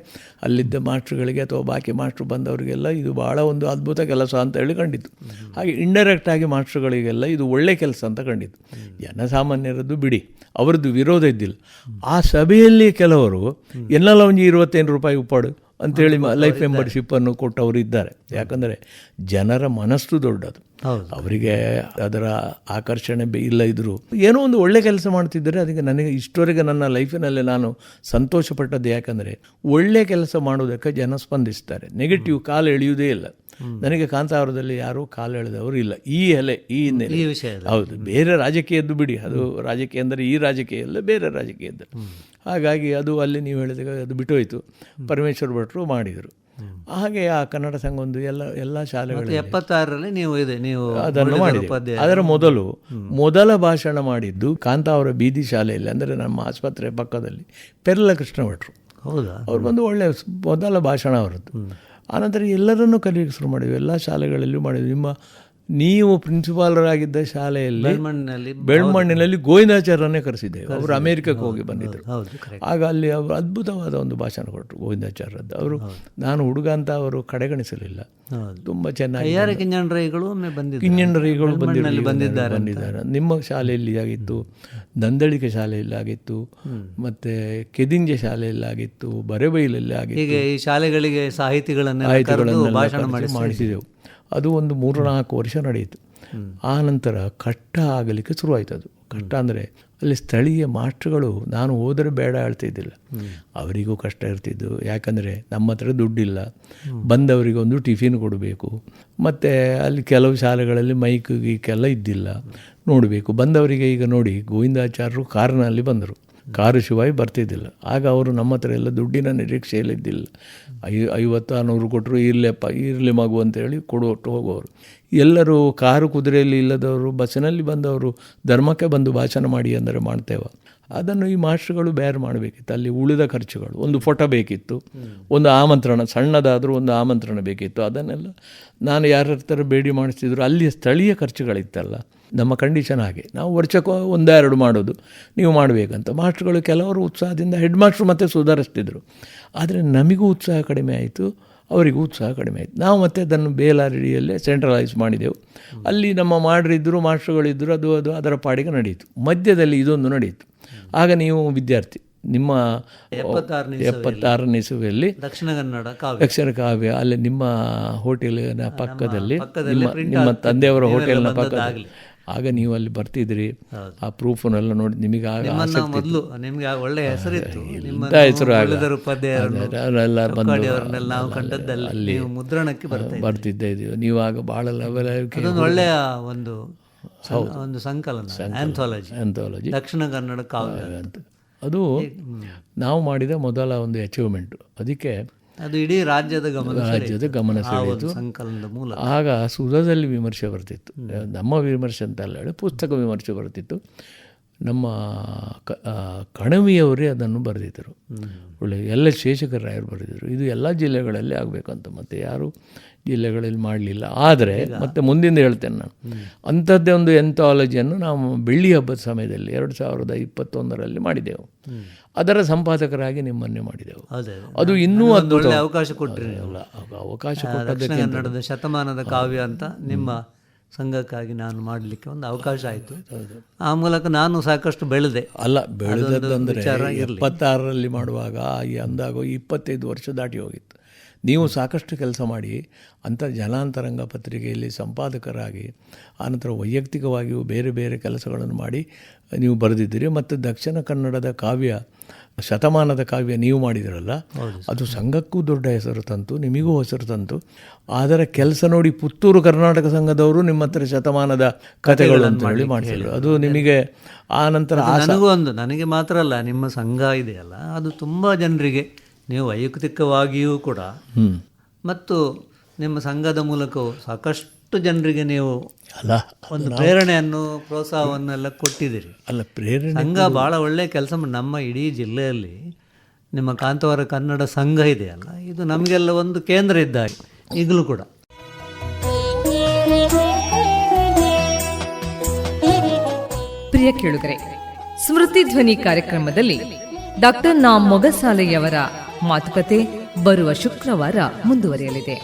Speaker 3: ಅಲ್ಲಿದ್ದ ಮಾಸ್ಟ್ರುಗಳಿಗೆ ಅಥವಾ ಬಾಕಿ ಮಾಸ್ಟ್ರು ಬಂದವರಿಗೆಲ್ಲ ಇದು ಭಾಳ ಒಂದು ಅದ್ಭುತ ಕೆಲಸ ಅಂತ ಹೇಳಿ ಕಂಡಿತ್ತು. ಹಾಗೆ ಇಂಡೈರೆಕ್ಟಾಗಿ ಮಾಸ್ಟ್ರುಗಳಿಗೆಲ್ಲ ಇದು ಒಳ್ಳೆ ಕೆಲಸ ಅಂತ ಕಂಡಿತ್ತು. ಜನಸಾಮಾನ್ಯರದ್ದು ಬಿಡಿ, ಅವರದ್ದು ವಿರೋಧ ಇದ್ದಿಲ್ಲ. ಆ ಸಭೆಯಲ್ಲಿ ಕೆಲವರು ಎನ್ನೆಲ್ಲ ಒಂದು 25 ರೂಪಾಯಿ ಉಪ್ಪಾಡು ಅಂಥೇಳಿ ಲೈಫ್ ಮೆಂಬರ್ಶಿಪ್ಪನ್ನು ಕೊಟ್ಟವರು ಇದ್ದಾರೆ. ಯಾಕಂದರೆ ಜನರ ಮನಸ್ಸು ದೊಡ್ಡದು, ಅವರಿಗೆ ಅದರ ಆಕರ್ಷಣೆ ಇಲ್ಲ ಇದ್ದರೂ ಏನೋ ಒಂದು ಒಳ್ಳೆ ಕೆಲಸ ಮಾಡ್ತಿದ್ದರೆ ಅದಕ್ಕೆ ನನಗೆ ಇಷ್ಟವರೆಗೆ ನನ್ನ ಲೈಫಿನಲ್ಲಿ ನಾನು ಸಂತೋಷಪಟ್ಟದ್ದು. ಯಾಕಂದರೆ ಒಳ್ಳೆ ಕೆಲಸ ಮಾಡೋದಕ್ಕೆ ಜನ ಸ್ಪಂದಿಸ್ತಾರೆ, ನೆಗೆಟಿವ್ ಕಾಲು ಎಳೆಯುವುದೇ ಇಲ್ಲ. ನನಗೆ ಕಾಂತಾವರದಲ್ಲಿ ಯಾರೂ ಕಾಲು ಎಳೆದವರು ಇಲ್ಲ. ಈ ಹಿನ್ನೆಲೆ
Speaker 2: ಈ ವಿಷಯ
Speaker 3: ಹೌದು. ಬೇರೆ ರಾಜಕೀಯದ್ದು ಬಿಡಿ, ಅದು ರಾಜಕೀಯ ಅಂದರೆ ಈ ರಾಜಕೀಯ ಅಲ್ಲ, ಬೇರೆ ರಾಜಕೀಯದ್ದು. ಹಾಗಾಗಿ ಅದು ಅಲ್ಲಿ ನೀವು ಹೇಳಿದಾಗ ಅದು ಬಿಟ್ಟೋಯ್ತು. ಪರಮೇಶ್ವರ ಭಟ್ರು ಮಾಡಿದರು. ಹಾಗೆ ಆ ಕನ್ನಡ ಸಂಘ ಒಂದು ಎಲ್ಲ ಶಾಲೆಗಳಲ್ಲಿ
Speaker 2: 76ರಲ್ಲಿ ನೀವು
Speaker 3: ಅದನ್ನು ಮಾಡಿದೆ. ಅದರ ಮೊದಲ ಭಾಷಣ ಮಾಡಿದ್ದು ಕಾಂತಾವರ ಬೀದಿ ಶಾಲೆಯಲ್ಲಿ, ಅಂದರೆ ನಮ್ಮ ಆಸ್ಪತ್ರೆ ಪಕ್ಕದಲ್ಲಿ ಪೆರ್ಲ ಕೃಷ್ಣ ಭಟ್ರು.
Speaker 2: ಹೌದಾ?
Speaker 3: ಅವ್ರು ಬಂದು ಒಳ್ಳೆಯ ಮೊದಲ ಭಾಷಣ ಅವರದ್ದು. ಆನಂತರ ಎಲ್ಲರನ್ನೂ ಕಲಿಯೋಕ್ಕೆ ಶುರು ಮಾಡಿದ್ವಿ, ಎಲ್ಲ ಶಾಲೆಗಳಲ್ಲೂ ಮಾಡಿದ್ವಿ. ನೀವು ಪ್ರಿನ್ಸಿಪಾಲರಾಗಿದ್ದ ಶಾಲೆಯಲ್ಲಿ ಬೆಳ್ಮಣ್ಣಿನಲ್ಲಿ ಗೋವಿಂದಾಚಾರ್ಯರನ್ನೇ ಕರೆಸಿದ್ದೇವೆ. ಅವರು ಅಮೇರಿಕಕ್ಕೆ ಹೋಗಿ ಬಂದಿದ್ದರು. ಆಗ ಅಲ್ಲಿ ಅವರು ಅದ್ಭುತವಾದ ಒಂದು ಭಾಷಣ ಕೊಟ್ಟರು ಗೋವಿಂದಾಚಾರ್ಯರದ್ದು. ಅವರು, ನಾನು ಹುಡುಗ ಅಂತ ಅವರು ಕಡೆಗಣಿಸಲಿಲ್ಲ, ತುಂಬ ಚೆನ್ನಾಗಿ. ಕಿಂಜಂಡರಿಗಳು ಬಂದಿದ್ದಾರೆ. ನಿಮ್ಮ ಶಾಲೆಯಲ್ಲಿ ಆಗಿತ್ತು, ನಂದಳಿಕೆ ಶಾಲೆಯಲ್ಲಿ ಆಗಿತ್ತು, ಮತ್ತು ಕೆದಿಂಜೆ ಶಾಲೆಯಲ್ಲಿ ಆಗಿತ್ತು, ಬರೆಬೈಲಲ್ಲಿ ಆಗಿತ್ತು.
Speaker 2: ಹೀಗೆ ಈ ಶಾಲೆಗಳಿಗೆ ಸಾಹಿತಿಗಳನ್ನು
Speaker 3: ಮಾಡಿಸಿದೆವು. ಅದು ಒಂದು 3-4 ವರ್ಷ ನಡೆಯಿತು. ಆ ನಂತರ ಕಷ್ಟ ಆಗಲಿಕ್ಕೆ ಶುರುವಾಯಿತು. ಅದು ಕಷ್ಟ ಅಂದರೆ ಅಲ್ಲಿ ಸ್ಥಳೀಯ ಮಾಸ್ಟ್ರುಗಳು ನಾನು ಹೋದರೆ ಬೇಡ ಹೇಳ್ತಿದ್ದಿಲ್ಲ, ಅವರಿಗೂ ಕಷ್ಟ ಇರ್ತಿದ್ದು. ಯಾಕಂದರೆ ನಮ್ಮ ಹತ್ರ ದುಡ್ಡಿಲ್ಲ, ಬಂದವರಿಗೆ ಒಂದು ಟಿಫಿನ್ ಕೊಡಬೇಕು, ಮತ್ತು ಅಲ್ಲಿ ಕೆಲವು ಶಾಲೆಗಳಲ್ಲಿ ಮೈಕ್ ಗೀಕೆಲ್ಲ ಇದ್ದಿಲ್ಲ, ನೋಡಬೇಕು ಬಂದವರಿಗೆ. ಈಗ ನೋಡಿ, ಗೋವಿಂದಾಚಾರ್ಯರು ಕಾರಿನಲ್ಲಿ ಬಂದರು, ಕಾರು ಶಿವಾಯಿ ಬರ್ತಿದ್ದಿಲ್ಲ. ಆಗ ಅವರು ನಮ್ಮ ಹತ್ರ ಎಲ್ಲ ದುಡ್ಡಿನ ನಿರೀಕ್ಷೆಯಲ್ಲಿದ್ದಿಲ್ಲ. 50-100 ಕೊಟ್ಟರು, ಇರಲಿ ಮಗು ಅಂತೇಳಿ ಕೊಟ್ಟು ಹೋಗೋರು. ಎಲ್ಲರೂ ಕಾರು ಕುದುರೆಯಲ್ಲಿ ಇಲ್ಲದವರು ಬಸ್ಸಿನಲ್ಲಿ ಬಂದವರು ಧರ್ಮಕ್ಕೆ ಬಂದು ಭಾಷಣ ಮಾಡಿ ಅಂದರೆ ಮಾಡ್ತೇವೆ. ಅದನ್ನು ಈ ಮಾಸ್ಟ್ರುಗಳು ಬೇರೆ ಮಾಡಬೇಕಿತ್ತು. ಅಲ್ಲಿ ಉಳಿದ ಖರ್ಚುಗಳು, ಒಂದು ಫೋಟೋ ಬೇಕಿತ್ತು, ಒಂದು ಆಮಂತ್ರಣ, ಸಣ್ಣದಾದರೂ ಒಂದು ಆಮಂತ್ರಣ ಬೇಕಿತ್ತು. ಅದನ್ನೆಲ್ಲ ನಾನು ಯಾರ ಥರ ಬೇಡಿ ಮಾಡಿಸ್ತಿದ್ರು. ಅಲ್ಲಿ ಸ್ಥಳೀಯ ಖರ್ಚುಗಳಿತ್ತಲ್ಲ, ನಮ್ಮ ಕಂಡೀಷನ್ ಹಾಗೆ, ನಾವು ವರ್ಷಕ್ಕೂ 1-2 ಮಾಡೋದು, ನೀವು ಮಾಡಬೇಕಂತ. ಮಾಸ್ಟ್ರುಗಳು ಕೆಲವರು ಉತ್ಸಾಹದಿಂದ, ಹೆಡ್ ಮಾಸ್ಟ್ರು ಮತ್ತೆ ಸುಧಾರಿಸ್ತಿದ್ರು. ಆದರೆ ನಮಗೂ ಉತ್ಸಾಹ ಕಡಿಮೆ ಆಯಿತು, ಅವರಿಗೂ ಉತ್ಸಾಹ ಕಡಿಮೆ ಆಯಿತು. ನಾವು ಮತ್ತೆ ಅದನ್ನು ಬೇಲಾರಿಡಿಯಲ್ಲೇ ಸೆಂಟ್ರಲೈಸ್ ಮಾಡಿದೆವು. ಅಲ್ಲಿ ನಮ್ಮ ಮಾಡ್ರಿದ್ದರು, ಮಾಸ್ಟ್ರುಗಳಿದ್ದರು, ಅದು ಅದರ ಪಾಡಿಗೆ ನಡೆಯಿತು. ಮಧ್ಯದಲ್ಲಿ ಇದೊಂದು ನಡೆಯಿತು. ಆಗ ನೀವು ವಿದ್ಯಾರ್ಥಿ, ನಿಮ್ಮ 76ನೇ ಇಸವಿಯಲ್ಲಿ
Speaker 2: ದಕ್ಷಿಣ ಕನ್ನಡ
Speaker 3: ಕಾವ್ಯ ಅಲ್ಲಿ ನಿಮ್ಮ ಹೋಟೆಲಿನ ಪಕ್ಕದಲ್ಲಿ, ನಿಮ್ಮ ತಂದೆಯವರ ಹೋಟೆಲ್ನ ಪಕ್ಕದಲ್ಲಿ, ಆಗ ನೀವು ಅಲ್ಲಿ ಬರ್ತಿದ್ರಿ. ಆ ಪ್ರೂಫನ್ನೆಲ್ಲ ನೋಡಿ ನಿಮಗೆ
Speaker 2: ಒಳ್ಳೆ ಹೆಸರಿತ್ತು.
Speaker 3: ಇಂಥ ಹೆಸರು ಎಲ್ಲ ಬಂದು
Speaker 2: ಅಲ್ಲಿ ಮುದ್ರಣಕ್ಕೆ
Speaker 3: ಬರ್ತಿದ್ದೆ ಇದೀವಿ. ನೀವು ಆಗ ಭಾಳ ಲೆವೆಲ್
Speaker 2: ಒಳ್ಳೆಯ ಒಂದು ಸಂಕಲನ, ಆಂಥಾಲಜಿ ದಕ್ಷಿಣ ಕನ್ನಡ ಕಾವ್ಯ ಅಂತ.
Speaker 3: ಅದು ನಾವು ಮಾಡಿದ ಮೊದಲ ಒಂದು ಅಚೀವ್ಮೆಂಟು. ಅದಕ್ಕೆ
Speaker 2: ಅದು ಇಡೀ ರಾಜ್ಯದ
Speaker 3: ಗಮನ ಸೆಳೆಯಿತು.
Speaker 2: ಸಂಕಲನದ ಮೂಲ.
Speaker 3: ಆಗ ಸುಧಾದಲ್ಲಿ ವಿಮರ್ಶೆ ಬರ್ತಿತ್ತು. ನಮ್ಮ ವಿಮರ್ಶೆ ಅಂತ ಅಲ್ಲ ಹೇಳಿ, ಪುಸ್ತಕ ವಿಮರ್ಶೆ ಬರ್ತಿತ್ತು. ನಮ್ಮ ಕಣವಿಯವರೇ ಅದನ್ನು ಬರೆದಿದ್ದರು. ಒಳ್ಳೆ ಎಲ್ಲ ಶೇಷಕರಾಯರು ಬರೆದಿದ್ದರು. ಇದು ಎಲ್ಲ ಜಿಲ್ಲೆಗಳಲ್ಲಿ ಆಗಬೇಕಂತ, ಮತ್ತು ಯಾರು ಜಿಲ್ಲೆಗಳಲ್ಲಿ ಮಾಡಲಿಲ್ಲ. ಆದರೆ ಮತ್ತೆ ಮುಂದಿಂದ ಹೇಳ್ತೇನೆ ನಾನು, ಅಂಥದ್ದೇ ಒಂದು ಎಂಥಾಲಜಿಯನ್ನು ನಾವು ಬೆಳ್ಳಿ ಹಬ್ಬದ ಸಮಯದಲ್ಲಿ 2021ರಲ್ಲಿ ಮಾಡಿದೆವು. ಅದರ ಸಂಪಾದಕರಾಗಿ ನಿಮ್ಮನ್ನೇ ಮಾಡಿದೆವು. ಅದು ಇನ್ನೂ
Speaker 2: ಒಳ್ಳೆ ಅವಕಾಶ ಕೊಟ್ಟರೆ,
Speaker 3: ಅವಕಾಶ
Speaker 2: ದಕ್ಷಿಣ ಕನ್ನಡದ ಶತಮಾನದ ಕಾವ್ಯ ಅಂತ ನಿಮ್ಮ ಸಂಘಕ್ಕಾಗಿ ನಾನು ಮಾಡಲಿಕ್ಕೆ ಒಂದು ಅವಕಾಶ ಆಯಿತು. ಆ ಮೂಲಕ ನಾನು ಸಾಕಷ್ಟು ಬೆಳೆದೆ.
Speaker 3: ಬೆಳೆದದಂದರೆ 76ರಲ್ಲಿ ಮಾಡುವಾಗ ಅಂದಾಗ 25 ವರ್ಷ ದಾಟಿ ಹೋಗಿತ್ತು. ನೀವು ಸಾಕಷ್ಟು ಕೆಲಸ ಮಾಡಿ ಜನಾಂತರಂಗ ಪತ್ರಿಕೆಯಲ್ಲಿ ಸಂಪಾದಕರಾಗಿ, ಆನಂತರ ವೈಯಕ್ತಿಕವಾಗಿಯೂ ಬೇರೆ ಬೇರೆ ಕೆಲಸಗಳನ್ನು ಮಾಡಿ ನೀವು ಬರೆದಿದ್ದೀರಿ. ಮತ್ತು ದಕ್ಷಿಣ ಕನ್ನಡದ ಕಾವ್ಯ, ಶತಮಾನದ ಕಾವ್ಯ ನೀವು ಮಾಡಿದಿರಲ್ಲ, ಅದು ಸಂಘಕ್ಕೂ ದೊಡ್ಡ ಹೆಸರು ತಂತು, ನಿಮಗೂ ಹೆಸರು ತಂತು. ಅದರ ಕೆಲಸ ನೋಡಿ ಪುತ್ತೂರು ಕರ್ನಾಟಕ ಸಂಘದವರು ನಿಮ್ಮ ಹತ್ರ ಶತಮಾನದ ಕಥೆಗಳು ಅಂತ ಹೇಳಿ ಮಾಡಿಸಿದ್ರು. ಅದು ನಿಮಗೆ ಆ ನಂತರ
Speaker 2: ನನಗೆ ಮಾತ್ರ ಅಲ್ಲ, ನಿಮ್ಮ ಸಂಘ ಇದೆಯಲ್ಲ, ಅದು ತುಂಬ ಜನರಿಗೆ ನೀವು ವೈಯಕ್ತಿಕವಾಗಿಯೂ ಕೂಡ ಮತ್ತು ನಿಮ್ಮ ಸಂಘದ ಮೂಲಕವೂ ಸಾಕಷ್ಟು ಜನರಿಗೆ ನೀವು ಒಂದು ಪ್ರೇರಣೆಯನ್ನು, ಪ್ರೋತ್ಸಾಹವನ್ನೆಲ್ಲ ಕೊಟ್ಟಿದ್ದೀರಿ. ಸಂಘ ಭಾಳ ಒಳ್ಳೆಯ ಕೆಲಸ. ನಮ್ಮ ಇಡೀ ಜಿಲ್ಲೆಯಲ್ಲಿ ನಿಮ್ಮ ಕಾಂತಾವರ ಕನ್ನಡ ಸಂಘ ಇದೆಯಲ್ಲ, ಇದು ನಮಗೆಲ್ಲ ಒಂದು ಕೇಂದ್ರ ಇದ್ದಾಗೆ ಈಗಲೂ ಕೂಡ.
Speaker 1: ಪ್ರಿಯ ಕೇಳುಗರೆ, ಸ್ಮೃತಿ ಧ್ವನಿ ಕಾರ್ಯಕ್ರಮದಲ್ಲಿ ಡಾಕ್ಟರ್ ನಾ ಮೊಗಸಾಲೆಯವರ ಮಾತುಕತೆ ಬರುವ ಶುಕ್ರವಾರ ಮುಂದುವರಿಯಲಿದೆ.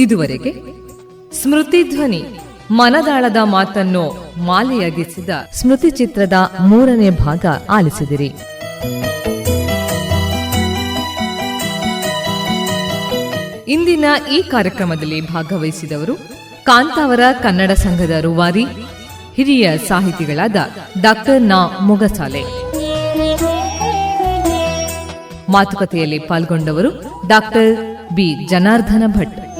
Speaker 1: ಇದುವರೆಗೆ ಸ್ಮೃತಿ ಧ್ವನಿ ಮನದಾಳದ ಮಾತನ್ನು ಮಾಲೆಯಾಗಿಸಿದ ಸ್ಮೃತಿ ಚಿತ್ರದ 3ನೇ ಭಾಗ ಆಲಿಸಿದಿರಿ. ಇಂದಿನ ಈ ಕಾರ್ಯಕ್ರಮದಲ್ಲಿ ಭಾಗವಹಿಸಿದವರು ಕಾಂತಾವರ ಕನ್ನಡ ಸಂಘದ ರೂವಾರಿ, ಹಿರಿಯ ಸಾಹಿತಿಗಳಾದ ಡಾಕ್ಟರ್ ನಾ ಮೊಗಸಾಲೆ. ಮಾತುಕತೆಯಲ್ಲಿ ಪಾಲ್ಗೊಂಡವರು ಡಾಕ್ಟರ್ ಬಿ ಜನಾರ್ದನ ಭಟ್.